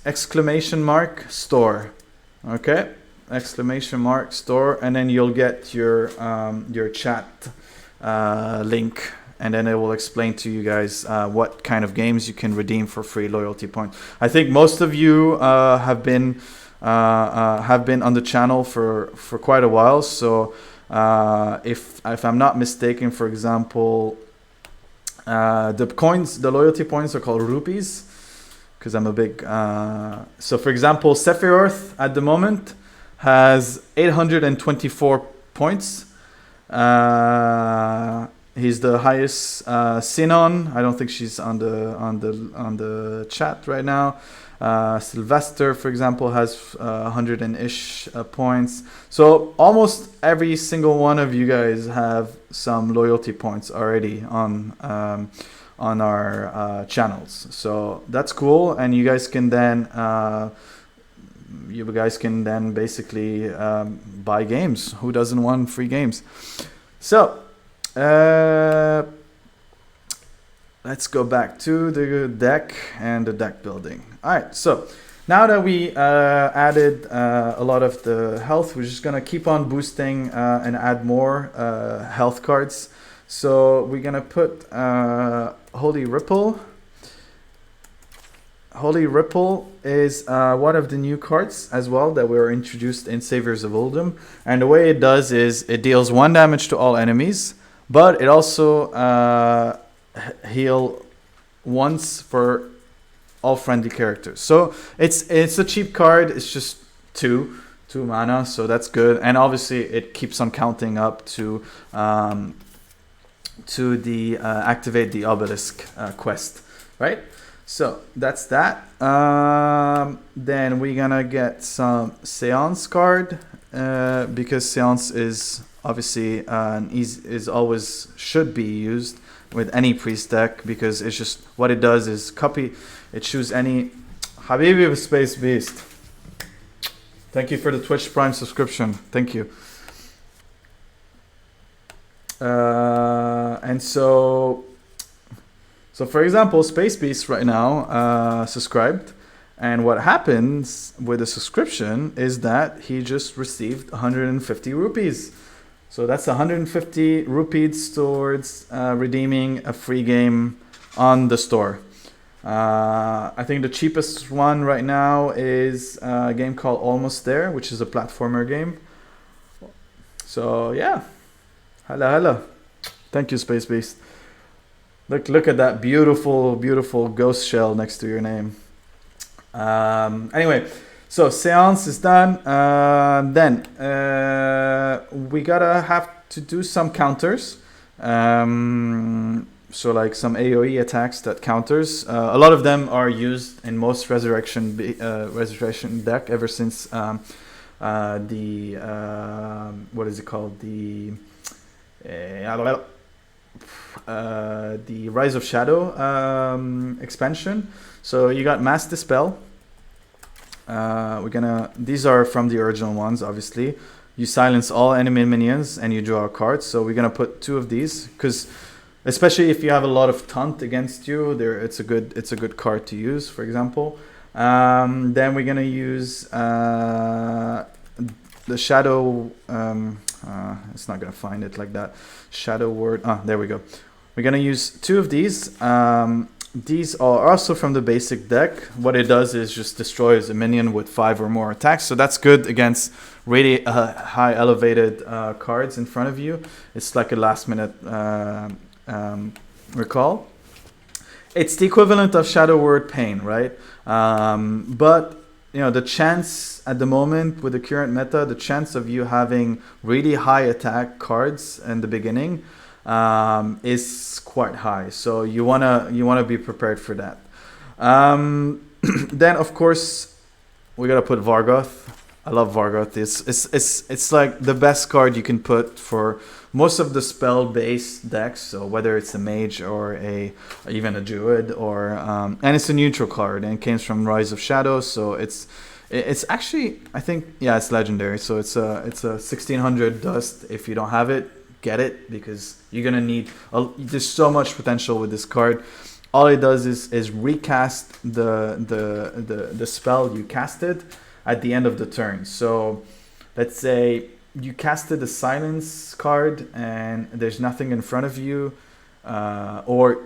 !store. Okay, !store, and then you'll get your chat link, and then it will explain to you guys what kind of games you can redeem for free loyalty points. I think most of you have been on the channel for quite a while, so if I'm not mistaken, for example, the loyalty points are called rupees, because I'm a big so for example, Sephiroth at the moment has 824 points. He's the highest. Sinon, I don't think she's on the chat right now. Sylvester, for example, has 100 and ish points. So almost every single one of you guys have some loyalty points already on our channels. So that's cool, and you guys can then basically buy games. Who doesn't want free games? So let's go back to the deck and the deck building. All right, so now that we added a lot of the health, we're just gonna keep on boosting and add more health cards. So we're gonna put Holy Ripple. Holy Ripple is one of the new cards as well that were introduced in Saviors of Uldum. And the way it does is it deals 1 damage to all enemies, but it also heal once for all friendly characters. So it's a cheap card. It's just two mana, so that's good. And obviously it keeps on counting up to the activate the obelisk quest, right? So that's that. Then we're gonna get some Seance card because Seance is obviously should be used with any priest deck, because it's just what it does is copy. It choose any Habibi of Space Beast. Thank you for the Twitch Prime subscription. Thank you. And so for example, Space Beast right now subscribed, and what happens with the subscription is that he just received 150 rupees. So that's 150 rupees towards redeeming a free game on the store. I think the cheapest one right now is a game called Almost There, which is a platformer game. So yeah, hello. Thank you, Space Beast. Look at that beautiful ghost shell next to your name. Anyway, so Seance is done. Then we gotta have to do some counters. So like some AoE attacks that counters. A lot of them are used in most resurrection deck ever since the what is it called, the Rise of Shadow expansion. So you got Mass Dispel. These are from the original ones, obviously. You silence all enemy minions and you draw a card. So we're gonna put 2 of these, because especially if you have a lot of taunt against you, it's a good card to use, for example. Then we're gonna use the Shadow. It's not gonna find it like that. Shadow word. There we go. We're gonna use 2 of these. these are also from the basic deck. What it does is just destroys a minion with 5 or more attacks. So that's good against really high elevated cards in front of you. It's like a last minute recall. It's the equivalent of Shadow Word Pain, right? But you know, the chance at the moment with the current meta, the chance of you having really high attack cards in the beginning is quite high. So you wanna be prepared for that. Then of course we gotta put Vargoth. I love Vargoth. It's like the best card you can put for most of the spell-based decks. So whether it's a mage or even a druid, or and it's a neutral card, and it comes from Rise of Shadows. So it's actually, I think, yeah, it's legendary. So it's a 1600 dust. If you don't have it, get it, because you're gonna need. There's so much potential with this card. All it does is recast the spell you casted at the end of the turn. So let's say you casted a silence card and there's nothing in front of you, or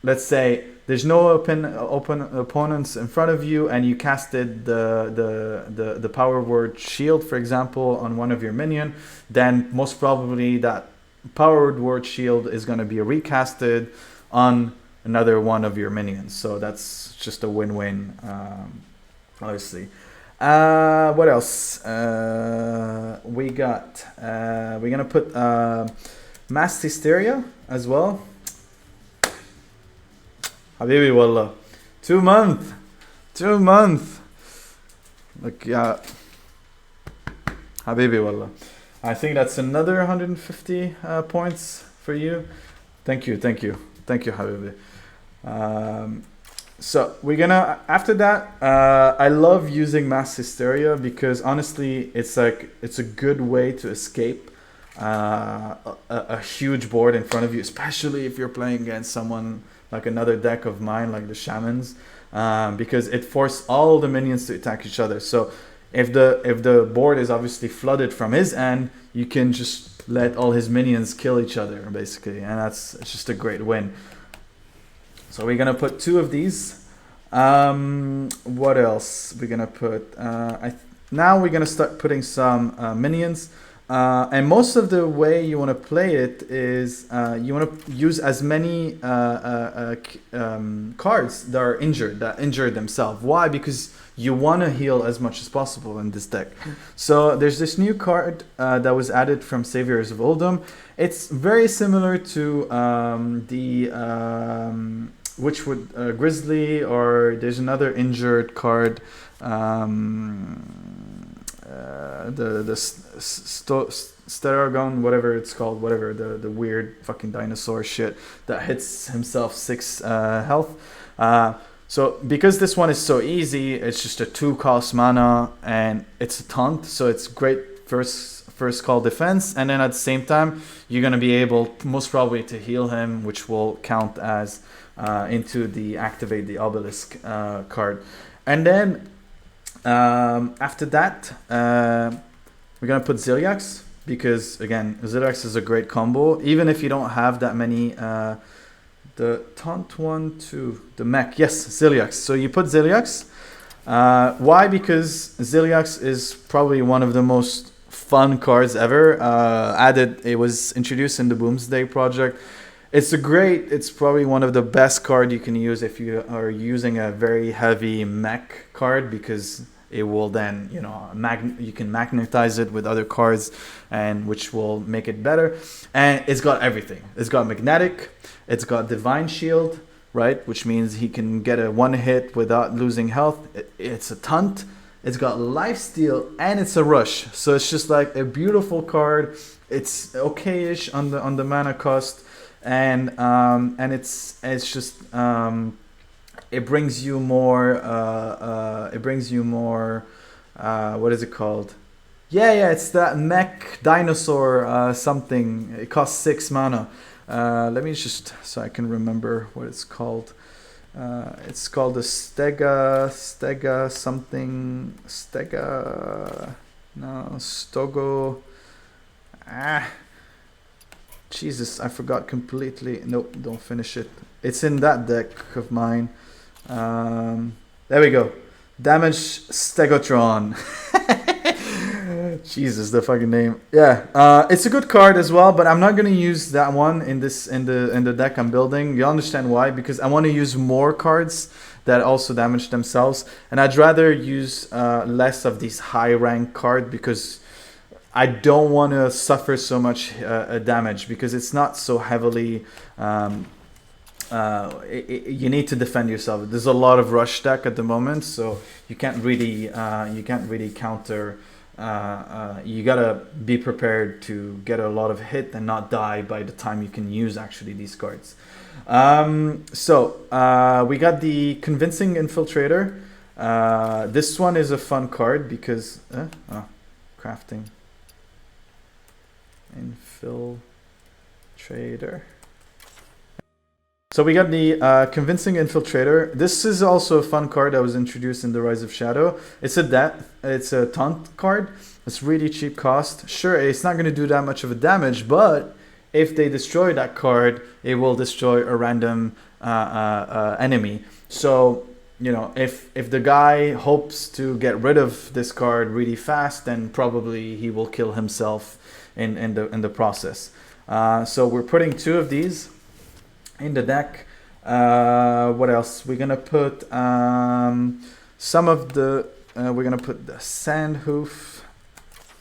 let's say there's no open opponents in front of you, and you casted the power word shield, for example, on one of your minion. Then most probably that power word shield is going to be recasted on another one of your minions. So that's just a win-win, obviously. What else? We got. We're gonna put Mass Hysteria as well. Habibi wallah. 2 months. 2 months. Like, yeah. Habibi wallah. I think that's another 150 points for you. Thank you, Habibi. So we're gonna, after that, I love using Mass Hysteria because honestly, it's a good way to escape a huge board in front of you, especially if you're playing against someone like another deck of mine, like the Shamans, because it forces all the minions to attack each other. So if the board is obviously flooded from his end, you can just let all his minions kill each other, basically, and it's just a great win. So we're gonna put 2 of these. What else we're gonna put? Now we're gonna start putting some minions. And most of the way you want to play it is you want to use as many cards that injure themselves. Why? Because you want to heal as much as possible in this deck. So there's this new card that was added from Saviors of Uldum. It's very similar to the Witchwood Grizzly, or there's another injured card. The Steragon, whatever it's called, whatever, the weird fucking dinosaur shit that hits himself 6 health. So because this one is so easy, it's just a 2 cost mana and it's a taunt, so it's great first call defense, and then at the same time you're gonna be able most probably to heal him, which will count as into the activate the obelisk card. And then after that, we're gonna put Zilliax, because again, Zilliax is a great combo, even if you don't have that many. The taunt 1, 2, the mech, yes, Zilliax. So you put Zilliax. Why? Because Zilliax is probably one of the most fun cards ever. It was introduced in the Boomsday project. It's probably one of the best card you can use if you are using a very heavy mech card, because it will then, you can magnetize it with other cards, and which will make it better. And it's got everything. It's got magnetic, it's got divine shield, right? Which means he can get a 1 hit without losing health. It's a taunt. It's got lifesteal, and it's a rush. So it's just like a beautiful card. It's okay-ish on the mana cost. And it's just it brings you more what is it called? Yeah, it's that mech dinosaur something. It costs 6 mana. Let me just, so I can remember what it's called. It's called the Stogo. Jesus, I forgot completely. Nope, don't finish it. It's in that deck of mine. There we go. Damage Stegotron. Jesus, the fucking name. Yeah, it's a good card as well, but I'm not gonna use that one in the deck I'm building. You understand why? Because I want to use more cards that also damage themselves, and I'd rather use less of these high rank card because I don't want to suffer so much damage because it's not so heavily. You need to defend yourself. There's a lot of rush deck at the moment, so you can't really counter. You gotta be prepared to get a lot of hit and not die by the time you can use actually these cards. We got the Convincing Infiltrator. This one is a fun card because crafting Infiltrator. So we got the Convincing Infiltrator. This is also a fun card that was introduced in the Rise of Shadow. It's a taunt card. It's really cheap cost. Sure, it's not going to do that much of a damage, but if they destroy that card, it will destroy a random enemy. So, you know, if the guy hopes to get rid of this card really fast, then probably he will kill himself in the process. So we're putting 2 of these in the deck. What else? We're gonna put some of the. We're gonna put the Sandhoof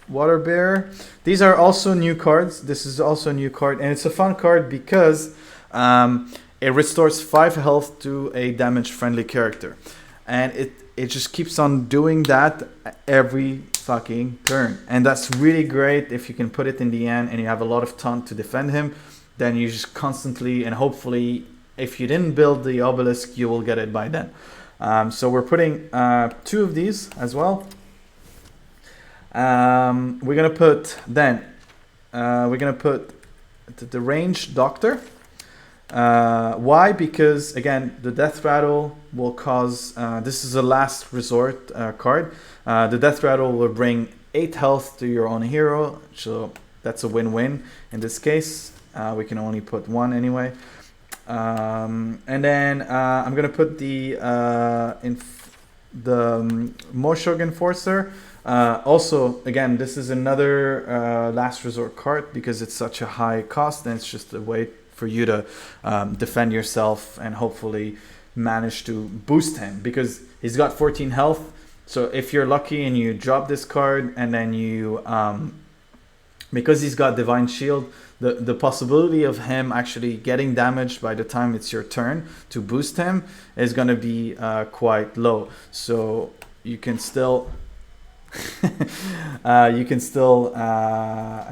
Water Bear. These are also new cards. This is also a new card, and it's a fun card because it restores 5 health to a damage-friendly character, and it just keeps on doing that every fucking turn, and that's really great if you can put it in the end and you have a lot of taunt to defend him. Then you just constantly, and hopefully if you didn't build the obelisk, you will get it by then. So we're putting 2 of these as well. We're gonna put the Ranged Doctor. Why? Because again, the Death Rattle will cause, this is a last resort card. The Death Rattle will bring 8 health to your own hero, so that's a win-win in this case. We can only put 1 anyway. And then I'm gonna put the Moshog Enforcer. Also, again, this is another last resort card because it's such a high cost, and it's just a way for you to defend yourself and hopefully manage to boost him because he's got 14 health. So if you're lucky and you drop this card and then you because he's got Divine Shield, the possibility of him actually getting damaged by the time it's your turn to boost him is going to be quite low. So you can still I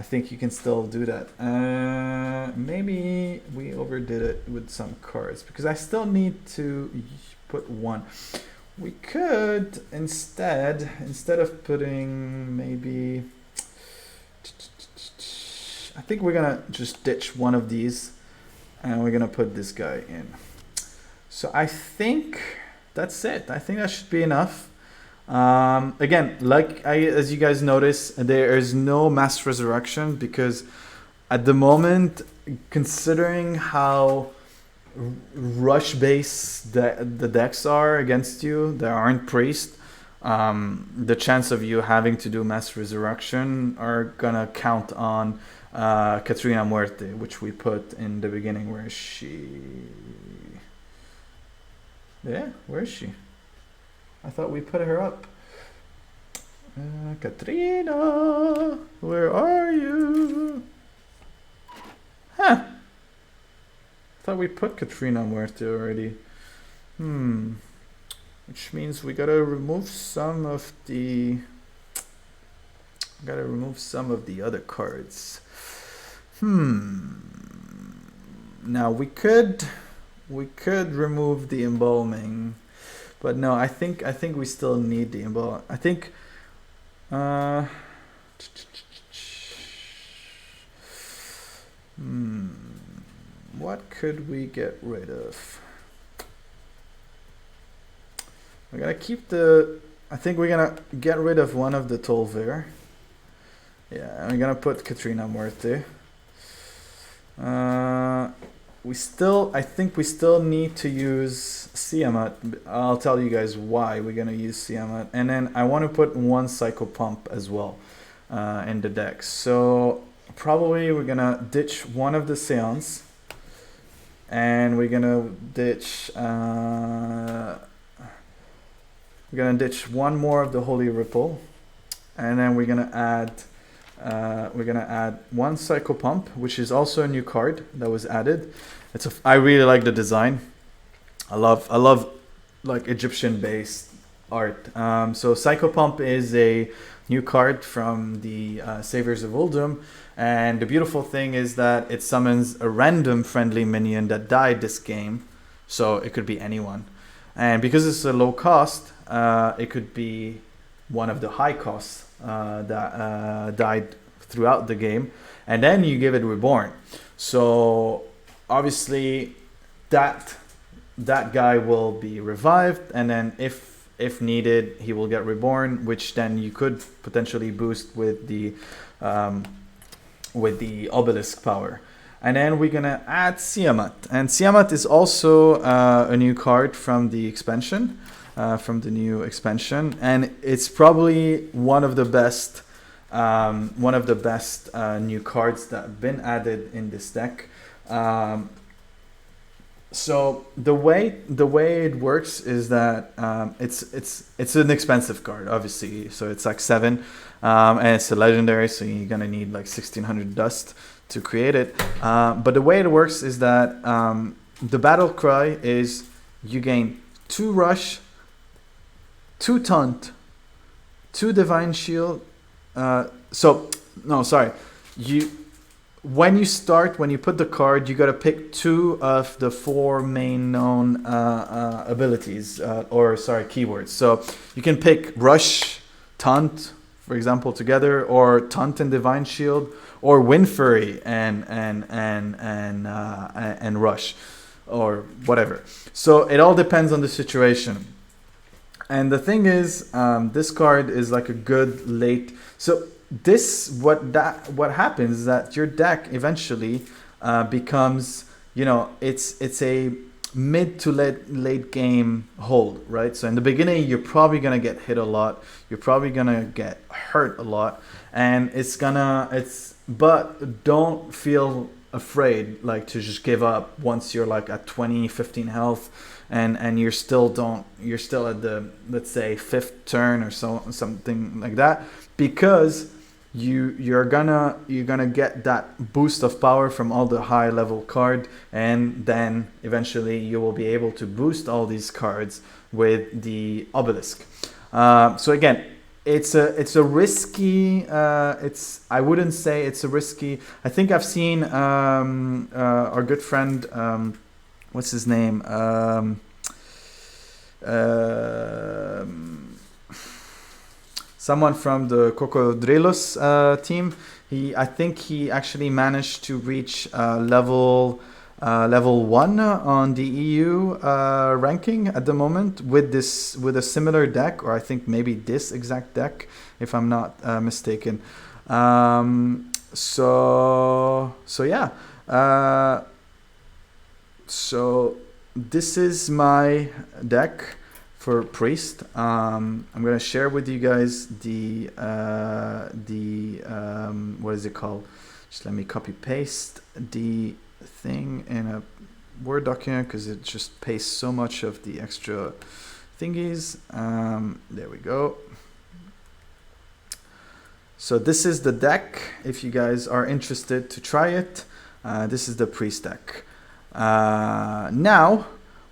think you can still do that. Maybe we overdid it with some cards because I still need to put 1. We could instead of putting maybe, I think we're gonna just ditch one of these and we're gonna put this guy in. So I think that's it. I think that should be enough. Again, as you guys notice, there is no mass resurrection because at the moment, considering how rush based the decks are against you, there aren't priests, the chance of you having to do mass resurrection are gonna count on Katrina Muerte, which we put in the beginning. Where is she? Yeah, where is she? I thought we put her up. Katrina, where are you? Huh. I thought we put Katrina Muerte already. Which means we gotta remove some of the other cards. Now we could remove the embalming, but no, I think we still need the embalming. I think what could we get rid of? We're gonna keep I think we're gonna get rid of one of the Tolver. Yeah, I'm gonna put Katrina Muerte. I think we still need to use Siamat. I'll tell you guys why we're gonna use Siamat, and then I want to put one Psycho Pump as well in the deck. So probably we're gonna ditch one of the Seance, and we're gonna ditch one more of the Holy Ripple, and then we're gonna add one Psycho Pump, which is also a new card that was added. I really like the design. I love like Egyptian based art. So Psycho Pump is a new card from the Saviors of Uldum, and the beautiful thing is that it summons a random friendly minion that died this game, so it could be anyone. And because it's a low cost, it could be one of the high costs that died throughout the game, and then you give it Reborn. So obviously that guy will be revived, and then if needed he will get Reborn, which then you could potentially boost with the obelisk power. And then we're gonna add Siamat, and Siamat is also a new card from the expansion, from the new expansion, and it's probably one of the best new cards that have been added in this deck. So the way it works is that it's an expensive card, obviously. So it's like 7, and it's a legendary, so you're gonna need like 1600 dust to create it. But the way it works is that the battle cry is you gain 2 rush, 2 taunt, 2 divine shield. When you put the card, you gotta pick 2 of the 4 main known abilities, keywords. So you can pick Rush, Taunt, for example, together, or Taunt and Divine Shield, or Wind Fury and Rush, or whatever. So it all depends on the situation. And the thing is, this card is like a good late. So what happens is that your deck eventually becomes, it's a mid to late game hold, right? So in the beginning you're probably gonna get hit a lot, you're probably gonna get hurt a lot, and but don't feel afraid like to just give up once you're like at 15 health, and you're still at the, let's say, 5th turn or something like that, because you're gonna get that boost of power from all the high level card, and then eventually you will be able to boost all these cards with the obelisk. So again, it's a risky. I wouldn't say it's a risky. I think I've seen our good friend, what's his name? Someone from the Cocodrilos team. I think he actually managed to reach level 1 on the EU ranking at the moment with a similar deck, or I think maybe this exact deck, if I'm not mistaken. So this is my deck for Priest. I'm gonna share with you guys the what is it called? Just let me copy paste the thing in a Word document, because it just pastes so much of the extra thingies. There we go. So this is the deck. If you guys are interested to try it, this is the Priest deck. Now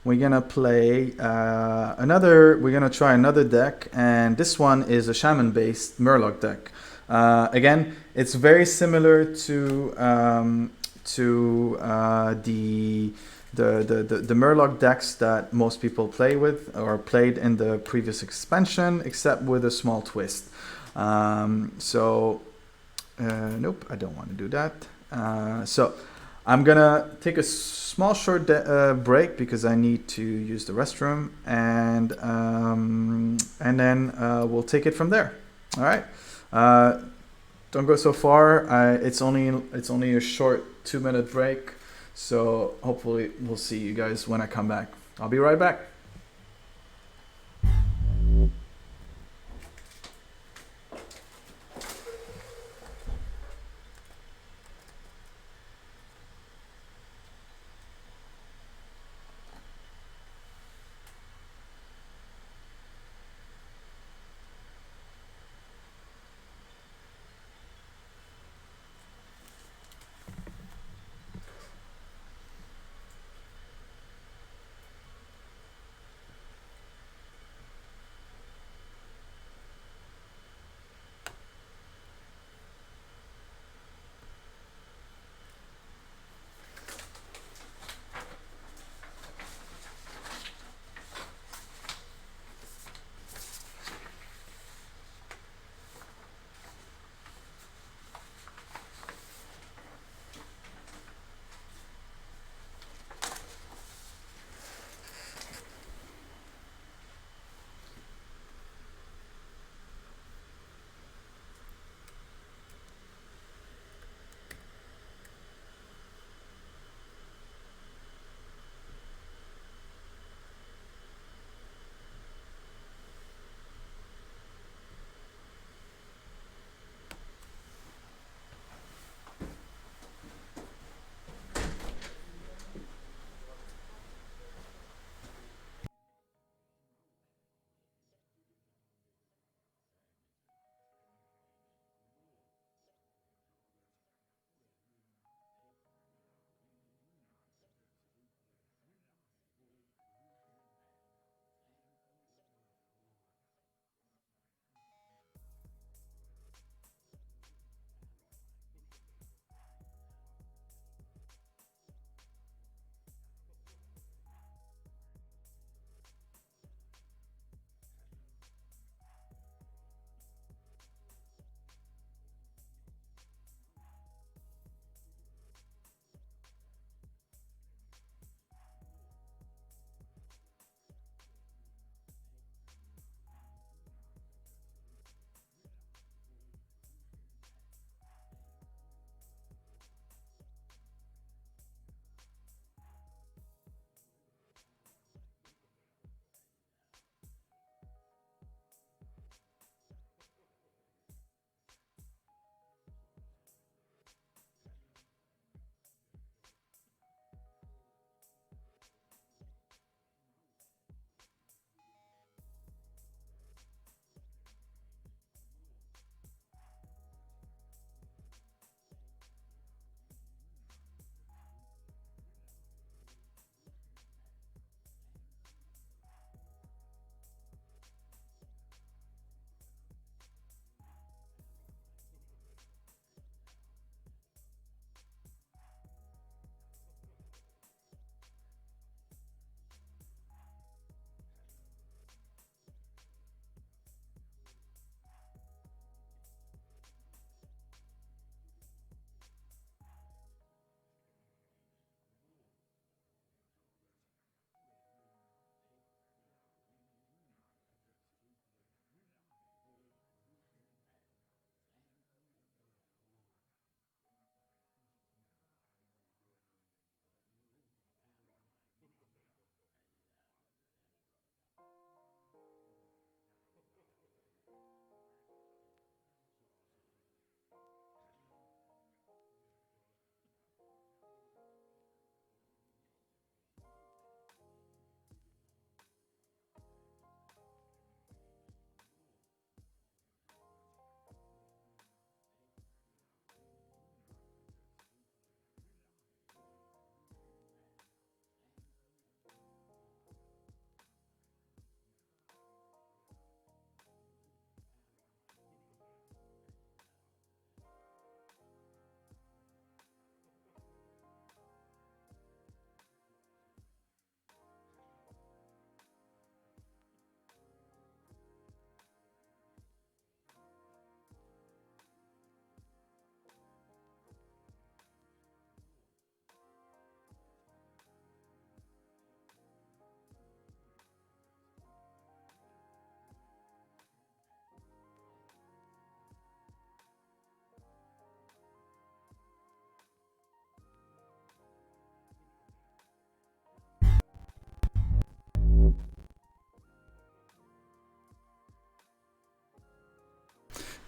we're gonna play we're gonna try another deck, and this one is a shaman based Murloc deck. Again, it's very similar to the Murloc decks that most people play with or played in the previous expansion, except with a small twist. Nope, I don't want to do that. So I'm gonna take a small short break because I need to use the restroom, and then we'll take it from there. All right. Don't go so far. It's only a short 2-minute break, So hopefully we'll see you guys when I come back. I'll be right back.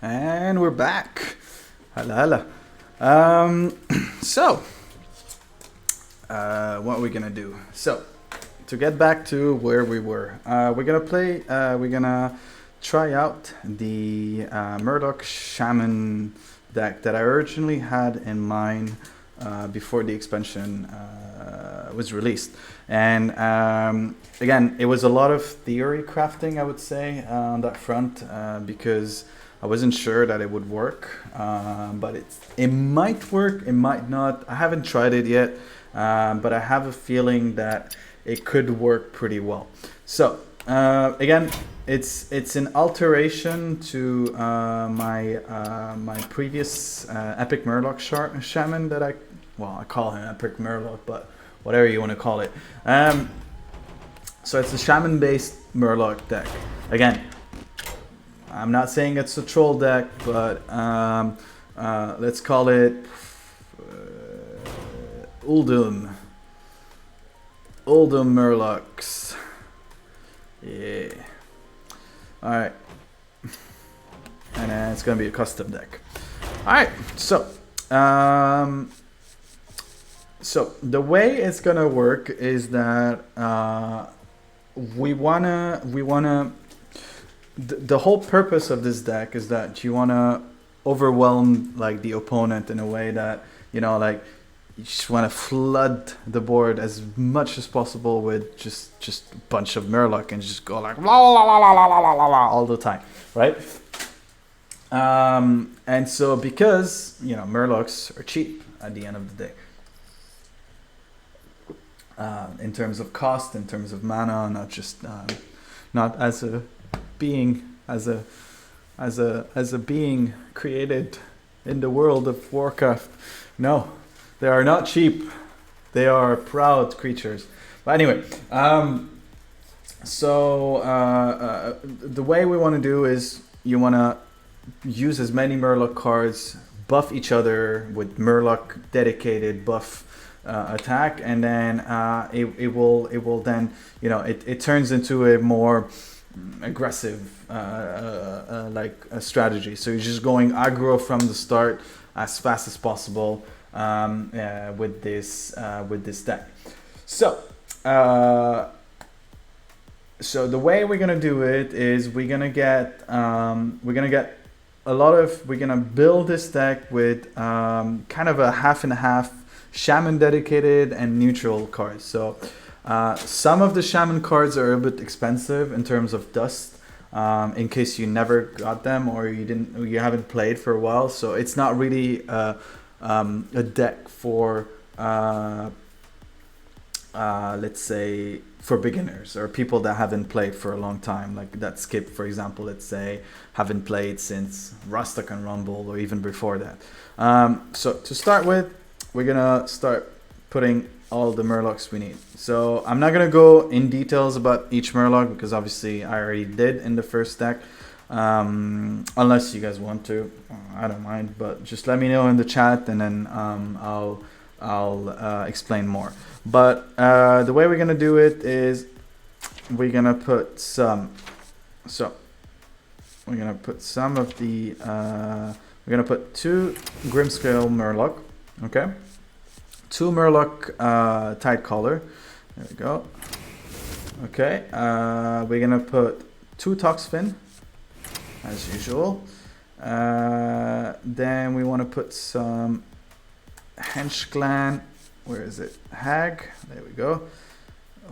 And we're back. Hala hala. So, what are we gonna do? So, to get back to where we were, we're gonna try out the Murloc Shaman deck that I originally had in mind before the expansion was released. And again, it was a lot of theory crafting, I would say, on that front, because I wasn't sure that it would work, but it might work, it might not. I haven't tried it yet, but I have a feeling that it could work pretty well. So again, it's an alteration to my previous Epic Murloc Shaman that I call him Epic Murloc, but whatever you want to call it. So it's a Shaman-based Murloc deck. Again, I'm not saying it's a troll deck, but let's call it Uldum. Uldum Murlocs. Yeah. Alright. And it's going to be a custom deck. Alright, so the way it's going to work is that we wanna the whole purpose of this deck is that you want to overwhelm like the opponent in a way that, you know, like you just want to flood the board as much as possible with just a bunch of Murloc and just go like la la la la la la la la all the time, right? And so because, you know, Murlocs are cheap at the end of the day, in terms of cost, in terms of mana, not just not as a being, as a being created in the world of Warcraft. No, they are not cheap. They are proud creatures. But anyway, the way we want to do is you want to use as many Murloc cards, buff each other with Murloc dedicated buff attack, and then it will then, you know, it turns into a more aggressive like a strategy. So you're just going aggro from the start as fast as possible with this deck. So the way we're gonna do it is we're gonna build this deck with kind of a half and half Shaman dedicated and neutral cards. So some of the Shaman cards are a bit expensive in terms of dust, in case you never got them or you haven't played for a while. So it's not really a deck for let's say for beginners or people that haven't played for a long time, like that Skip, for example, let's say, haven't played since Rustic and Rumble or even before that. So to start with, we're gonna start putting all the Murlocs we need. So I'm not gonna go in details about each Murloc because obviously I already did in the first deck. Unless you guys want to, I don't mind, but just let me know in the chat and then I'll explain more. But the way we're gonna do it is we're gonna put some. So we're gonna put some of the. We're gonna put 2 Grimscale Murloc. Okay. 2 Murloc Tidecaller. There we go. Okay. We're gonna put 2 Toxfin, as usual. Then we want to put some Hench Clan. Where is it? Hag. There we go.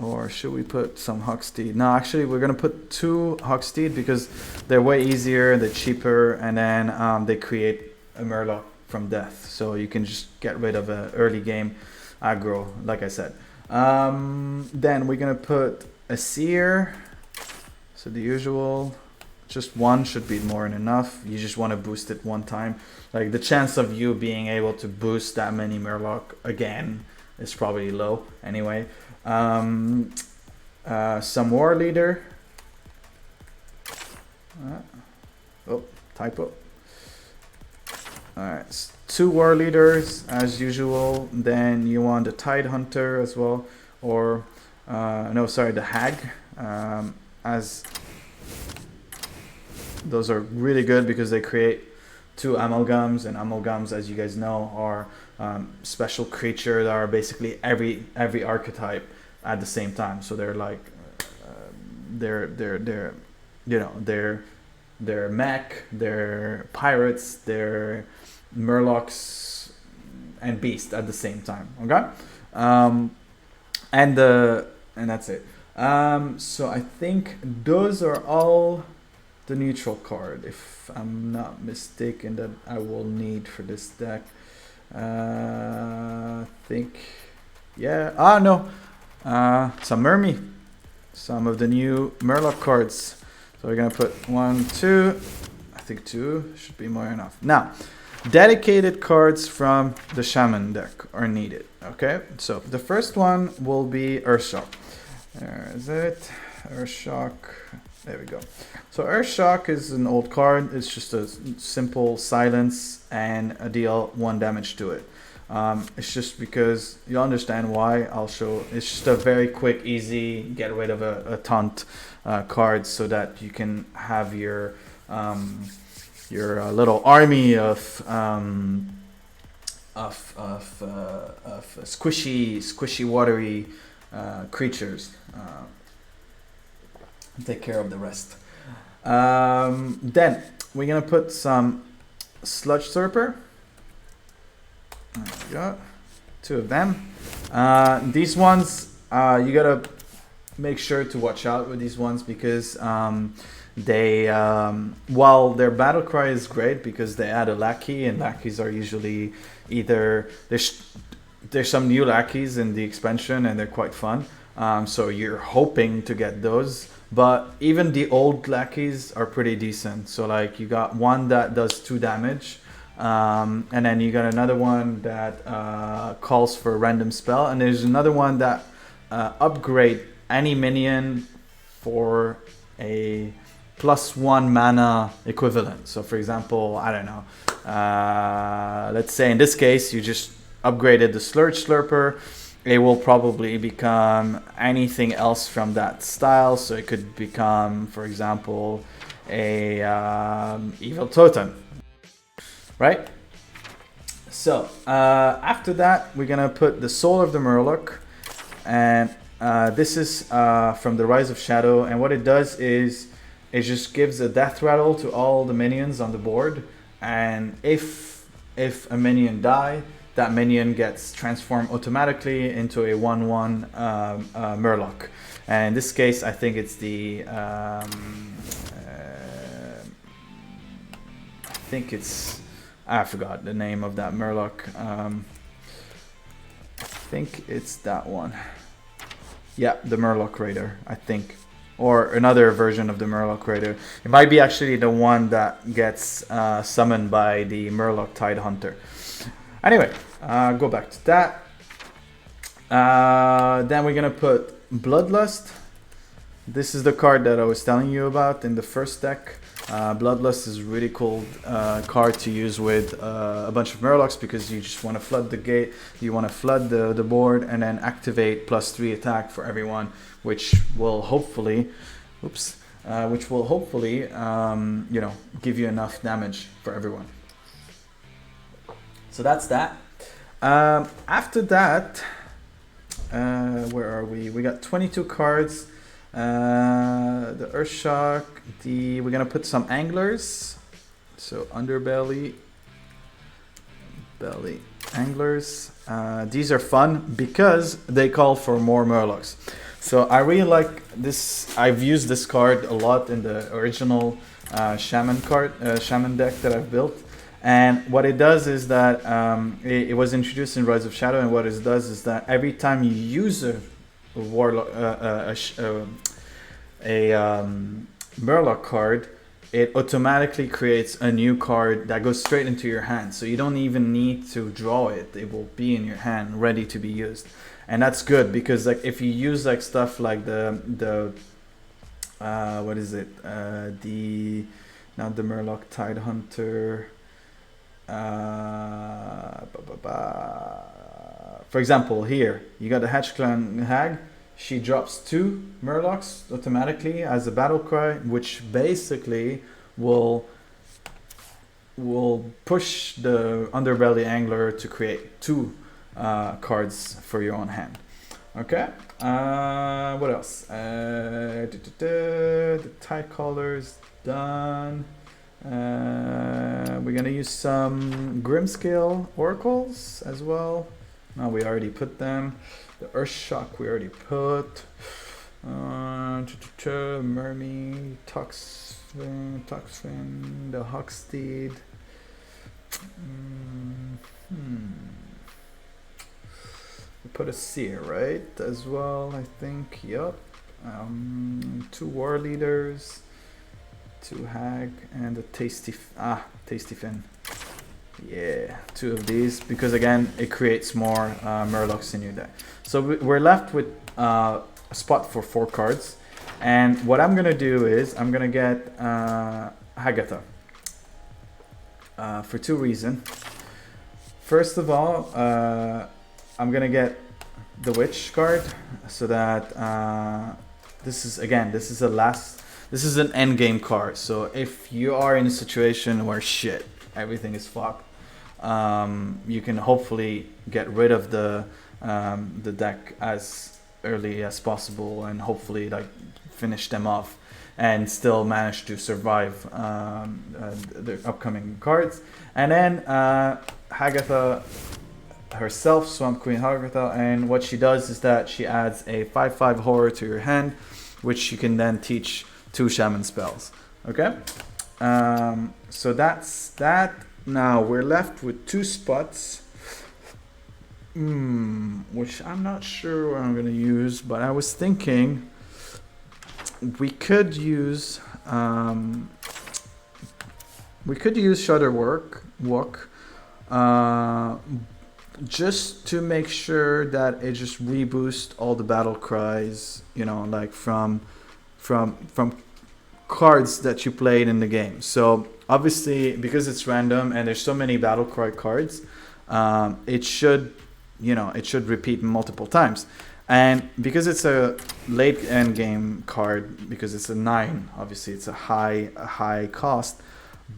Or should we put some Hocksteed? No, actually, we're gonna put 2 Hocksteed because they're way easier, they're cheaper, and then they create a Murloc from death. So you can just get rid of an early game aggro, like I said. Then we're gonna put a Seer. So the usual. Just 1 should be more than enough. You just want to boost it 1 time. Like the chance of you being able to boost that many Murloc again is probably low anyway. Some War Leader. Typo. Alright, 2 War Leaders as usual. Then you want the Tide Hunter as well. Or, no, sorry, the Hag. As Those are really good because they create 2 amalgams, and amalgams, as you guys know, are special creature that are basically every archetype at the same time. So they're like they're you know they're mech, they're pirates, they're Murlocs and beast at the same time. Okay, and that's it. So I think those are all the neutral card, if I'm not mistaken, that I will need for this deck. I think, yeah. Ah, no. Some Mermy. Some of the new Murloc cards. So we're gonna put 1, 2. I think 2 should be more enough. Now, dedicated cards from the Shaman deck are needed. Okay, so the first one will be Earthshock. There is it. Earthshock. There we go. So Earthshock is an old card. It's just a simple silence and a deal 1 damage to it. It's just because you understand why. I'll show. It's just a very quick, easy get rid of a taunt card, so that you can have your little army of squishy, watery creatures. Take care of the rest. Then we're gonna put some Sludge Surfer. There we go. 2 of them. These ones, you gotta make sure to watch out with these ones, because they, while their battle cry is great because they add a lackey, and lackeys are usually either there's some new lackeys in the expansion and they're quite fun. So you're hoping to get those. But even the old lackeys are pretty decent. So like you got one that does 2 damage, and then you got another one that calls for a random spell, and there's another one that upgrade any minion for a +1 mana equivalent. So for example, I don't know, let's say in this case you just upgraded the Slurge Slurper. It will probably become anything else from that style. So it could become, for example, a Evil Totem, right? So after that, we're gonna put the Soul of the Murloc, and this is from the Rise of Shadow. And what it does is it just gives a death rattle to all the minions on the board, and if a minion die, that minion gets transformed automatically into a 1/1 Murloc. And in this case, I think it's the I forgot the name of that Murloc. I think it's that one. Yeah, the Murloc Raider, I think. Or another version of the Murloc Raider. It might be actually the one that gets summoned by the Murloc Tidehunter. Anyway, go back to that. Then we're gonna put Bloodlust. This is the card that I was telling you about in the first deck. Bloodlust is a really cool card to use with a bunch of Murlocs, because you just want to flood the gate, you want to flood the board, and then activate +3 attack for everyone, which will hopefully, you know, give you enough damage for everyone. So that's that. After that, where are we? We got 22 cards. The Earthshock. We're gonna put some anglers. So underbelly, belly, anglers. These are fun because they call for more Murlocs. So I really like this. I've used this card a lot in the original Shaman deck that I've built. And what it does is that it was introduced in Rise of Shadow, and what it does is that every time you use a Warlock, Murloc card, it automatically creates a new card that goes straight into your hand. So you don't even need to draw it; it will be in your hand, ready to be used. And that's good, because like if you use like stuff like the what is it? Not the Murloc Tidehunter. For example, here you got the Hatchclan Hag. She drops 2 Murlocs automatically as a battle cry, which basically will push the Underbelly Angler to create 2 cards for your own hand. Okay. What else? The Tide Color's done. We're gonna use some Grimscale Oracles as well. No, we already put them. The Earth Shock we already put. Mermy, Toxfin, the Hocksteed. We put a Seer, right? As well, I think. Yup. 2 War Leaders, 2 Hag, and a Tasty Fin. Yeah, 2 of these, because again, it creates more Murlocs in your deck. So we're left with a spot for 4 cards. And what I'm gonna do is, I'm gonna get Hagatha. For 2 reasons. First of all, I'm gonna get the Witch card, so that this is an endgame card. So if you are in a situation where shit, everything is fucked, you can hopefully get rid of the deck as early as possible, and hopefully like finish them off and still manage to survive the upcoming cards. And then Hagatha herself, Swamp Queen Hagatha, and what she does is that she adds a 5/5 horror to your hand, which you can then teach 2 shaman spells. Okay, so that's that. Now we're left with 2 spots, which I'm not sure what I'm gonna use, but I was thinking we could use Shudderwalk, just to make sure that it just reboosts all the battle cries, you know, like from cards that you played in the game. So obviously, because it's random and there's so many battle cry cards, it should repeat multiple times. And because it's a late end game card, because it's a 9, obviously it's a high cost,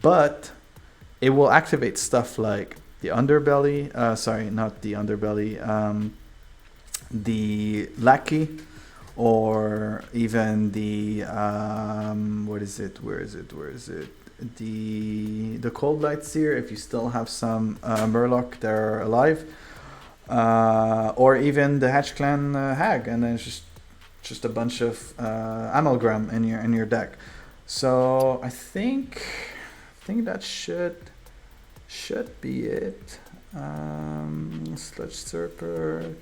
but it will activate stuff like the Underbelly, the Lackey, or even the where is it? The Cold Light Seer, if you still have some Murloc that are alive, or even the Hatch Clan Hag, and then it's just a bunch of Amalgam in your deck. So I think that should be it. Sludge Surfer.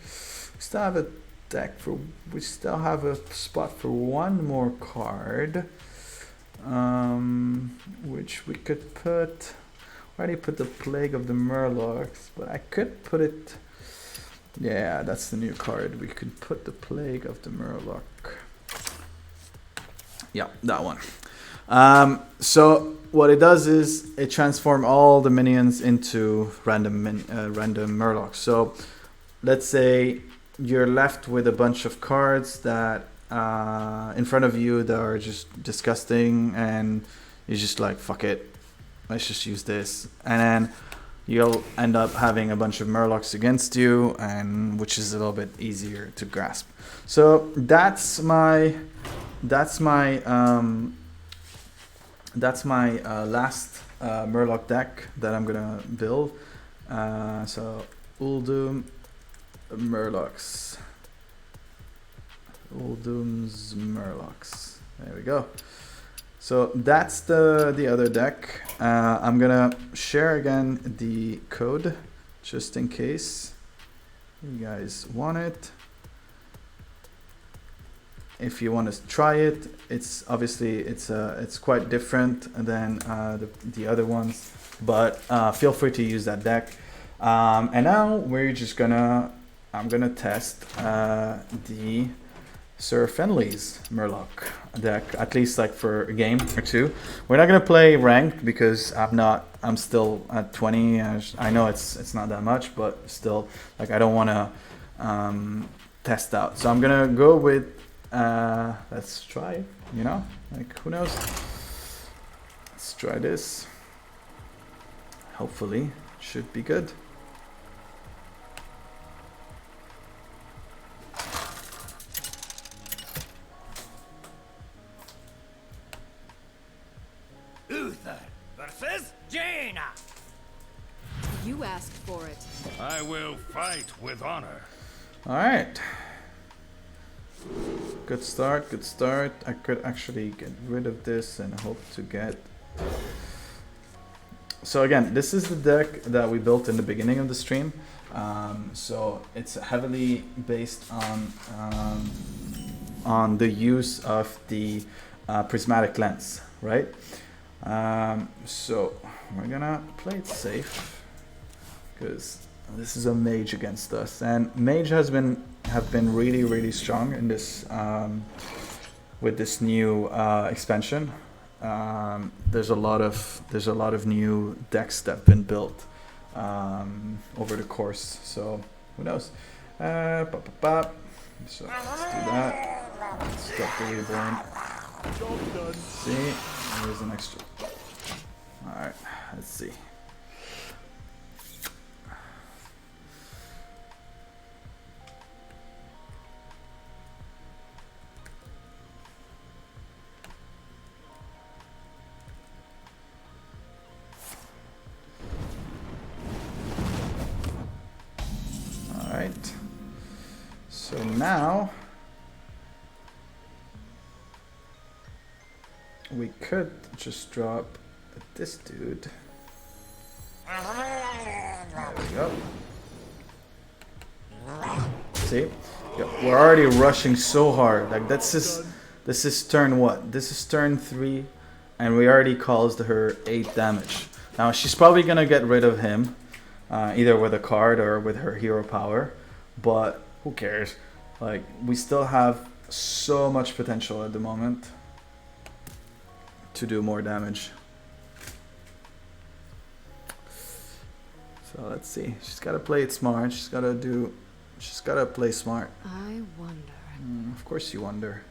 We still have a spot for 1 more card, which we could put. I already put the Plague of the Murlocs, but I could put it. Yeah, that's the new card. We could put the Plague of the Murloc. Yeah, that one. So what it does is it transforms all the minions into random Murlocs. So let's say you're left with a bunch of cards that in front of you that are just disgusting, and you're just like, fuck it, let's just use this, and then you'll end up having a bunch of Murlocs against you, and which is a little bit easier to grasp. So that's my last Murloc deck that I'm gonna build. So Uldum Murlocs. Uldum's Murlocs. There we go. So that's the other deck. I'm gonna share again the code just in case you guys want it. If you want to try it, it's obviously it's quite different than the other ones, but feel free to use that deck. And now I'm gonna test the Sir Fenley's Murloc deck, at least like for a game or 2. We're not gonna play ranked because I'm still at 20. I know it's not that much, but still, like, I don't want to test out. So I'm gonna go with let's try it, like, who knows. Let's Let's try this. Hopefully, should be good. Uther versus Jaina. You asked for it. I will fight with honor. All right. Good start, good start. I could actually get rid of this and hope to get... So again, this is the deck that we built in the beginning of the stream. So it's heavily based on the use of the prismatic lens, right? So we're gonna play it safe because this is a mage against us, and mage have been really strong in this with this new expansion. There's a lot of new decks that have been built over the course, so who knows. So let's do that. Let's drop the reborn. See, there's an extra. All right, let's see. So now we could just drop this dude. There we go. See? Yeah, we're already rushing so hard. Like this is turn what? This is turn 3 and we already caused her 8 damage. Now she's probably gonna get rid of him. Either with a card or with her hero power, but who cares? Like, we still have so much potential at the moment to do more damage. So let's see. She's gotta play it smart. She's gotta play smart. I wonder. Of course you wonder.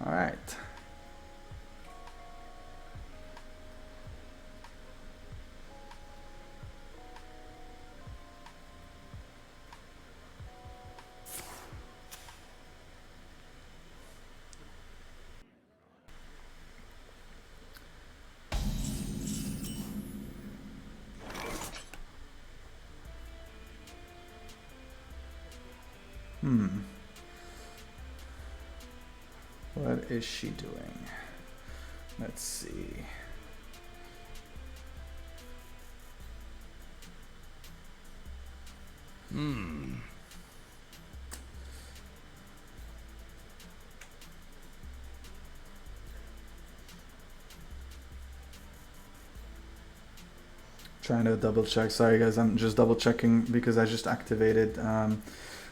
All right. What is she doing? Let's see. Trying to double check. Sorry guys, I'm just double checking because I just activated.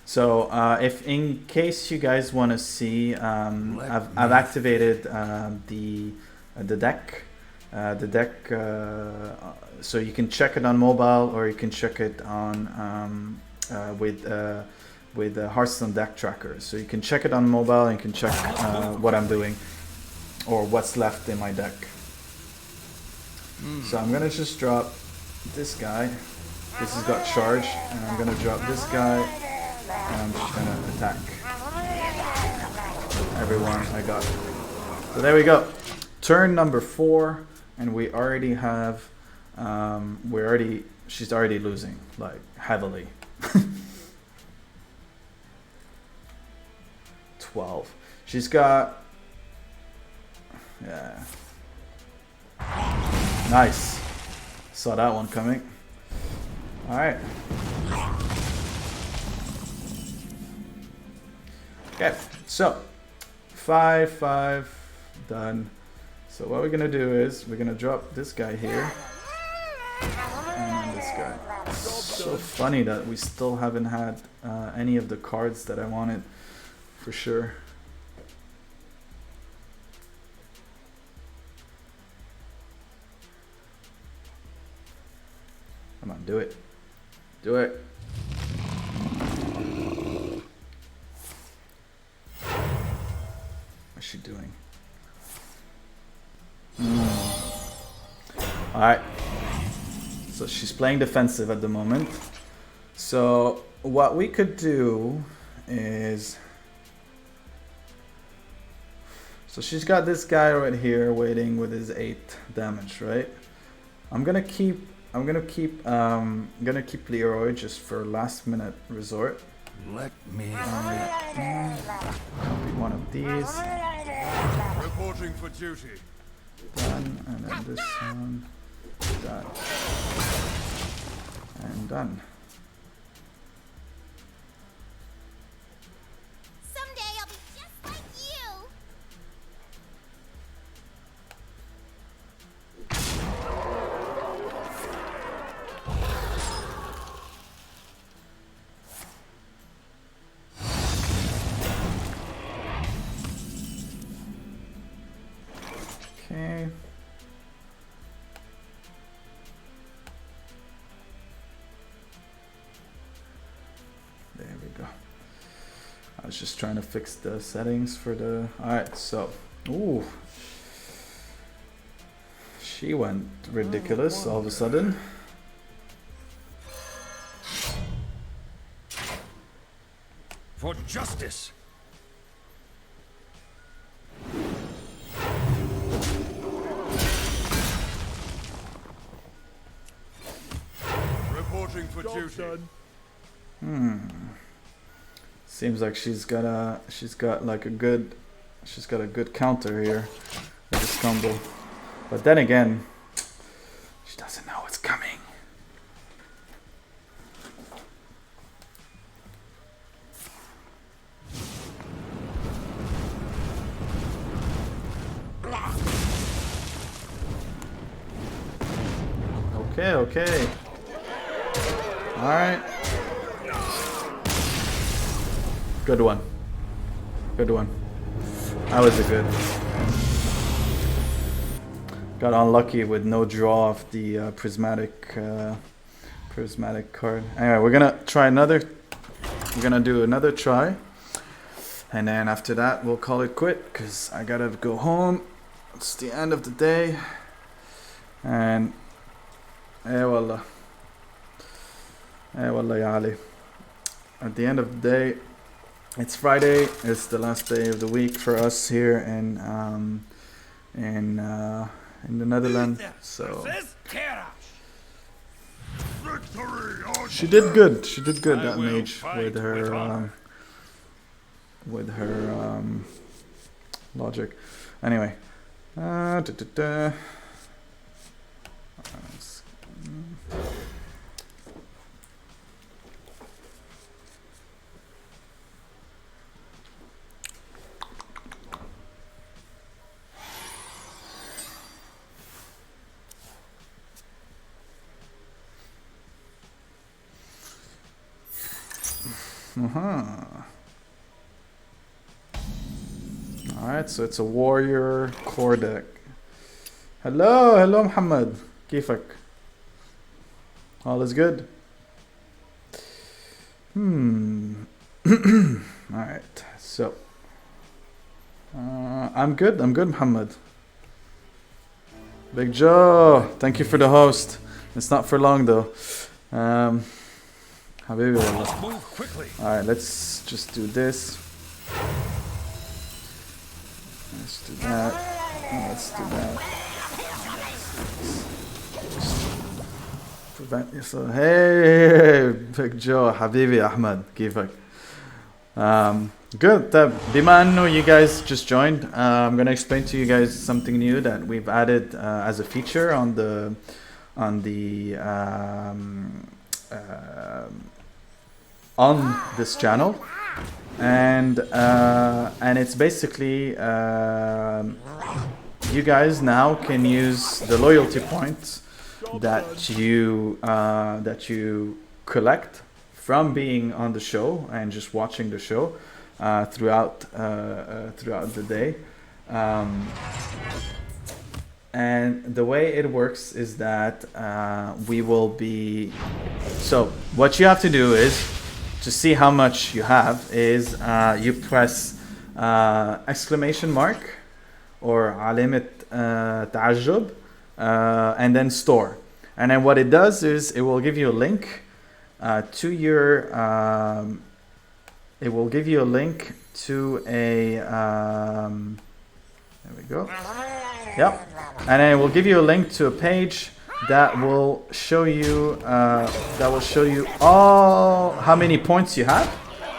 So if in case you guys want to see, I've activated the deck. So you can check it on mobile or you can check it on with Hearthstone deck tracker. So you can check it on mobile and you can check what I'm doing or what's left in my deck. So I'm gonna just drop this guy. This has got charge, and I'm gonna drop this guy, and I'm just gonna attack everyone I got. So there we go. Turn number 4, and we already have. She's already losing, like heavily. 12. She's got. Yeah. Nice. Saw that one coming. All right. Okay, so 5-5 done. So what we're gonna do is we're gonna drop this guy here and this guy. So funny that we still haven't had any of the cards that I wanted for sure. Come on, do it. Do it. she doing? Alright. So she's playing defensive at the moment. So what we could do is... So she's got this guy right here waiting with his 8 damage, right? I'm gonna keep Leroy just for last minute resort. Let me. Copy one of these. Reporting for duty. Done, and then this one. Done. And done. Someday I'll be just like you. Okay. There we go. I was just trying to fix the settings for the... Alright, so... Ooh. She went ridiculous all of a sudden. For justice. Reporting for duty. Seems like she's got a good counter here with this combo. But then again, she doesn't know what's coming. Okay. Alright. Good one. That was a good. Got unlucky with no draw of the prismatic card. Anyway, we're gonna try another. We're gonna do another try, and then after that we'll call it quit because I gotta go home. It's the end of the day, and wallah ya Ali. At the end of the day, it's Friday. It's the last day of the week for us here in the Netherlands. So she did good. That mage with her logic. Anyway, Alright, so it's a warrior core deck. Hello Muhammad. Kifak. All is good. Alright, so I'm good, Muhammad. Big Joe, thank you for the host. It's not for long though. Alright, let's just do this. Let's do that. Just prevent yourself. Hey, Big Joe, Habibi Ahmed, Kifak. Good. Bima anno you guys just joined, I'm gonna explain to you guys something new that we've added as a feature on this channel, and it's basically you guys now can use the loyalty points that you collect from being on the show and just watching the show throughout the day. And the way it works is that we will be... So what you have to do is, to see how much you have, is you press exclamation mark or علامة تعجب and then store. And then what it does is it will give you a link to your it will give you a link to a there we go. Yep. And then it will give you a link to a page that will show you all how many points you have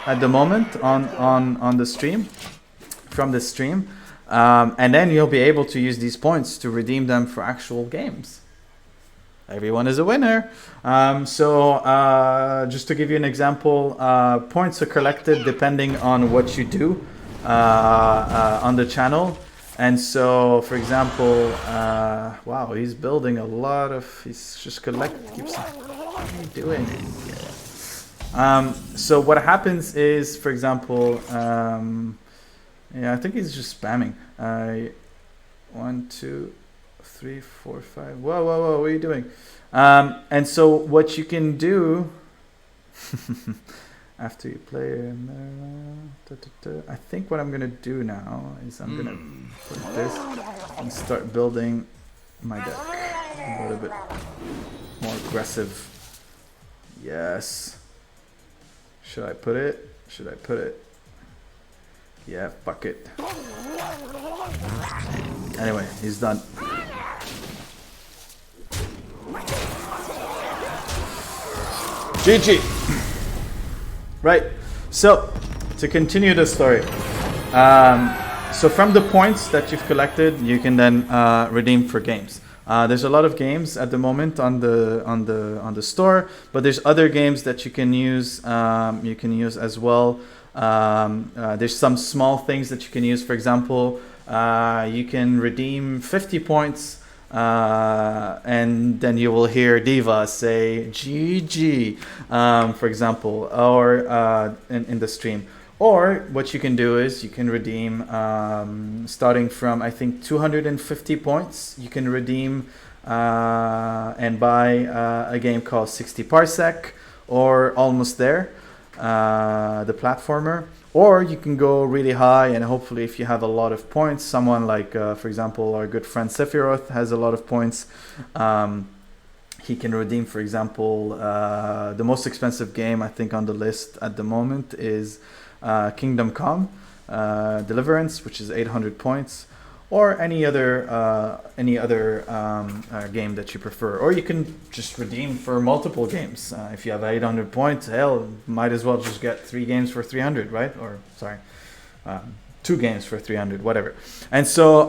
at the moment on the stream, from the stream, and then you'll be able to use these points to redeem them for actual games. Everyone is a winner. Just to give you an example, points are collected depending on what you do on the channel. And so, for example, wow, he's building a lot of, he's just keeps, what are you doing? So what happens is, for example, yeah, I think he's just spamming. 1, 2, 3, 4, 5. Whoa, what are you doing? And so what you can do after you play, I think what I'm gonna do now is I'm gonna put this and start building my deck a little bit more aggressive. Yes. Should I put it? Yeah, fuck it. Anyway, he's done. GG. Right. So to continue the story, so from the points that you've collected, you can then redeem for games. There's a lot of games at the moment on the store, but there's other games that you can use. You can use as well. There's some small things that you can use. For example, you can redeem 50 points. And then you will hear Diva say GG, for example, or in the stream. Or what you can do is you can redeem starting from, I think, 250 points. You can redeem and buy a game called 60 Parsec or Almost There, the platformer. Or you can go really high, and hopefully if you have a lot of points, someone like, for example, our good friend Sephiroth has a lot of points. He can redeem, for example, the most expensive game I think on the list at the moment is Kingdom Come Deliverance, which is 800 points. Or any other game that you prefer. Or you can just redeem for multiple games. If you have 800 points, hell, might as well just get 3 games for 300, right? Or, sorry, 2 games for 300, whatever. And so,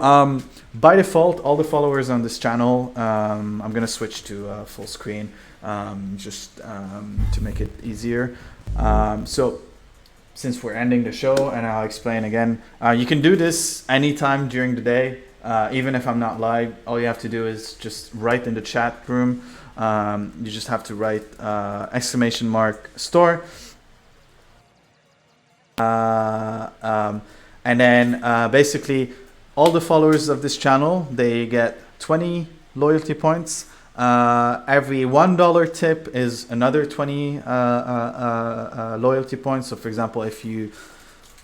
by default, all the followers on this channel, I'm going to switch to full screen just to make it easier. So, since we're ending the show, and I'll explain again, you can do this anytime during the day, even if I'm not live. All you have to do is just write in the chat room. You just have to write !store. And then basically all the followers of this channel, they get 20 loyalty points. Every $1 tip is another 20 loyalty points. So for example, if you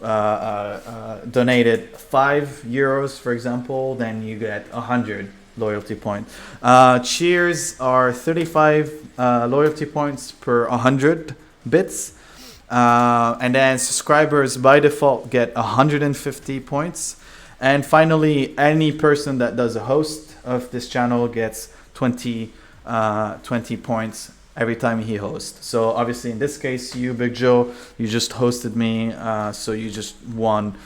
donated €5, for example, then you get 100 loyalty points. Cheers are 35 loyalty points per 100 bits. And then subscribers by default get 150 points. And finally, any person that does a host of this channel gets 20 points every time he hosts. So obviously in this case, you, Big Joe, you just hosted me, so you just won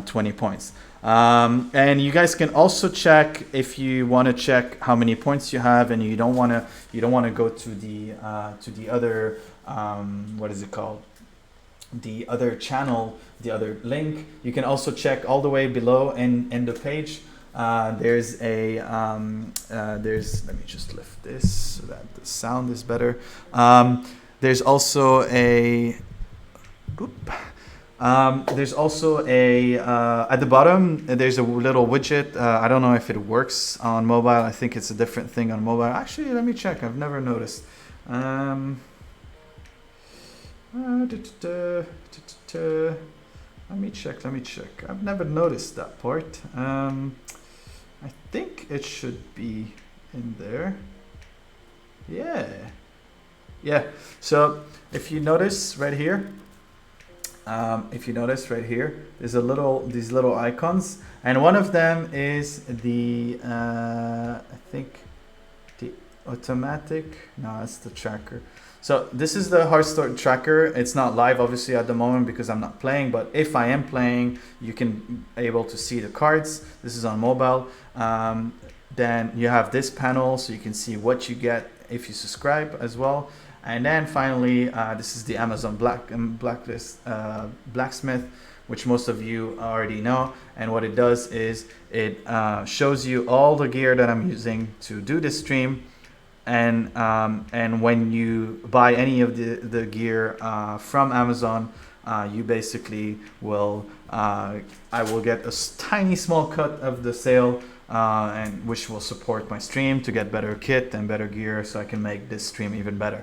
20 points. And you guys can also check, if you want to check how many points you have, and you don't want to go to the other what is it called? The other channel, the other link. You can also check all the way below in the page. There's let me just lift this so that the sound is better. There's also a at the bottom there's a little widget. I don't know if it works on mobile. I think it's a different thing on mobile. Actually, let me check. I've never noticed. Let me check. I've never noticed that part. I think it should be in there. Yeah. So if you notice right here, there's these little icons, and one of them is the I think the automatic. No, that's the tracker. So this is the Hearthstone tracker. It's not live obviously at the moment because I'm not playing, but if I am playing, you can able to see the cards. This is on mobile. Then you have this panel so you can see what you get if you subscribe as well. And then finally, this is the Amazon blacksmith, which most of you already know. And what it does is it shows you all the gear that I'm using to do this stream. And when you buy any of the gear from Amazon, you basically will, I will get a tiny small cut of the sale, and which will support my stream to get better kit and better gear so I can make this stream even better.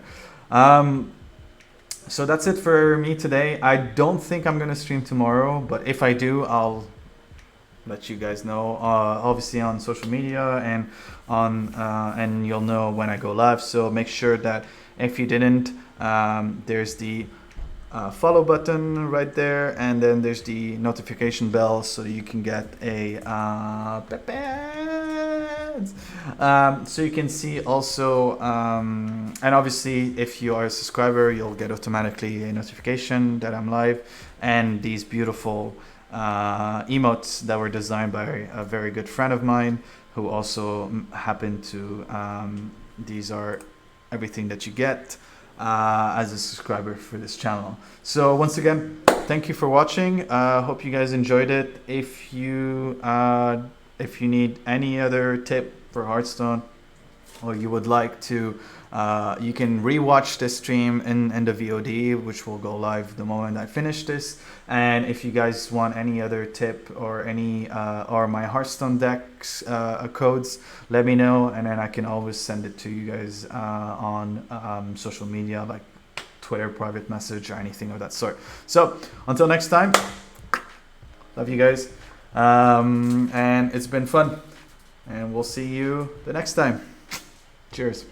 So that's it for me today. I don't think I'm gonna stream tomorrow, but if I do, I'll let you guys know, obviously on social media and on and you'll know when I go live. So make sure that if you didn't, there's the follow button right there, and then there's the notification bell so you can get a so you can see also, and obviously if you are a subscriber, you'll get automatically a notification that I'm live, and these beautiful emotes that were designed by a very good friend of mine who also happened to these are everything that you get as a subscriber for this channel. So once again, thank you for watching. Hope you guys enjoyed it. If you need any other tip for Hearthstone, or you would like to, you can rewatch this stream in the VOD, which will go live the moment I finish this. And if you guys want any other tip or any or my Hearthstone decks codes, let me know, and then I can always send it to you guys on social media like Twitter, private message, or anything of that sort. So until next time, love you guys, and it's been fun, and we'll see you the next time. Cheers.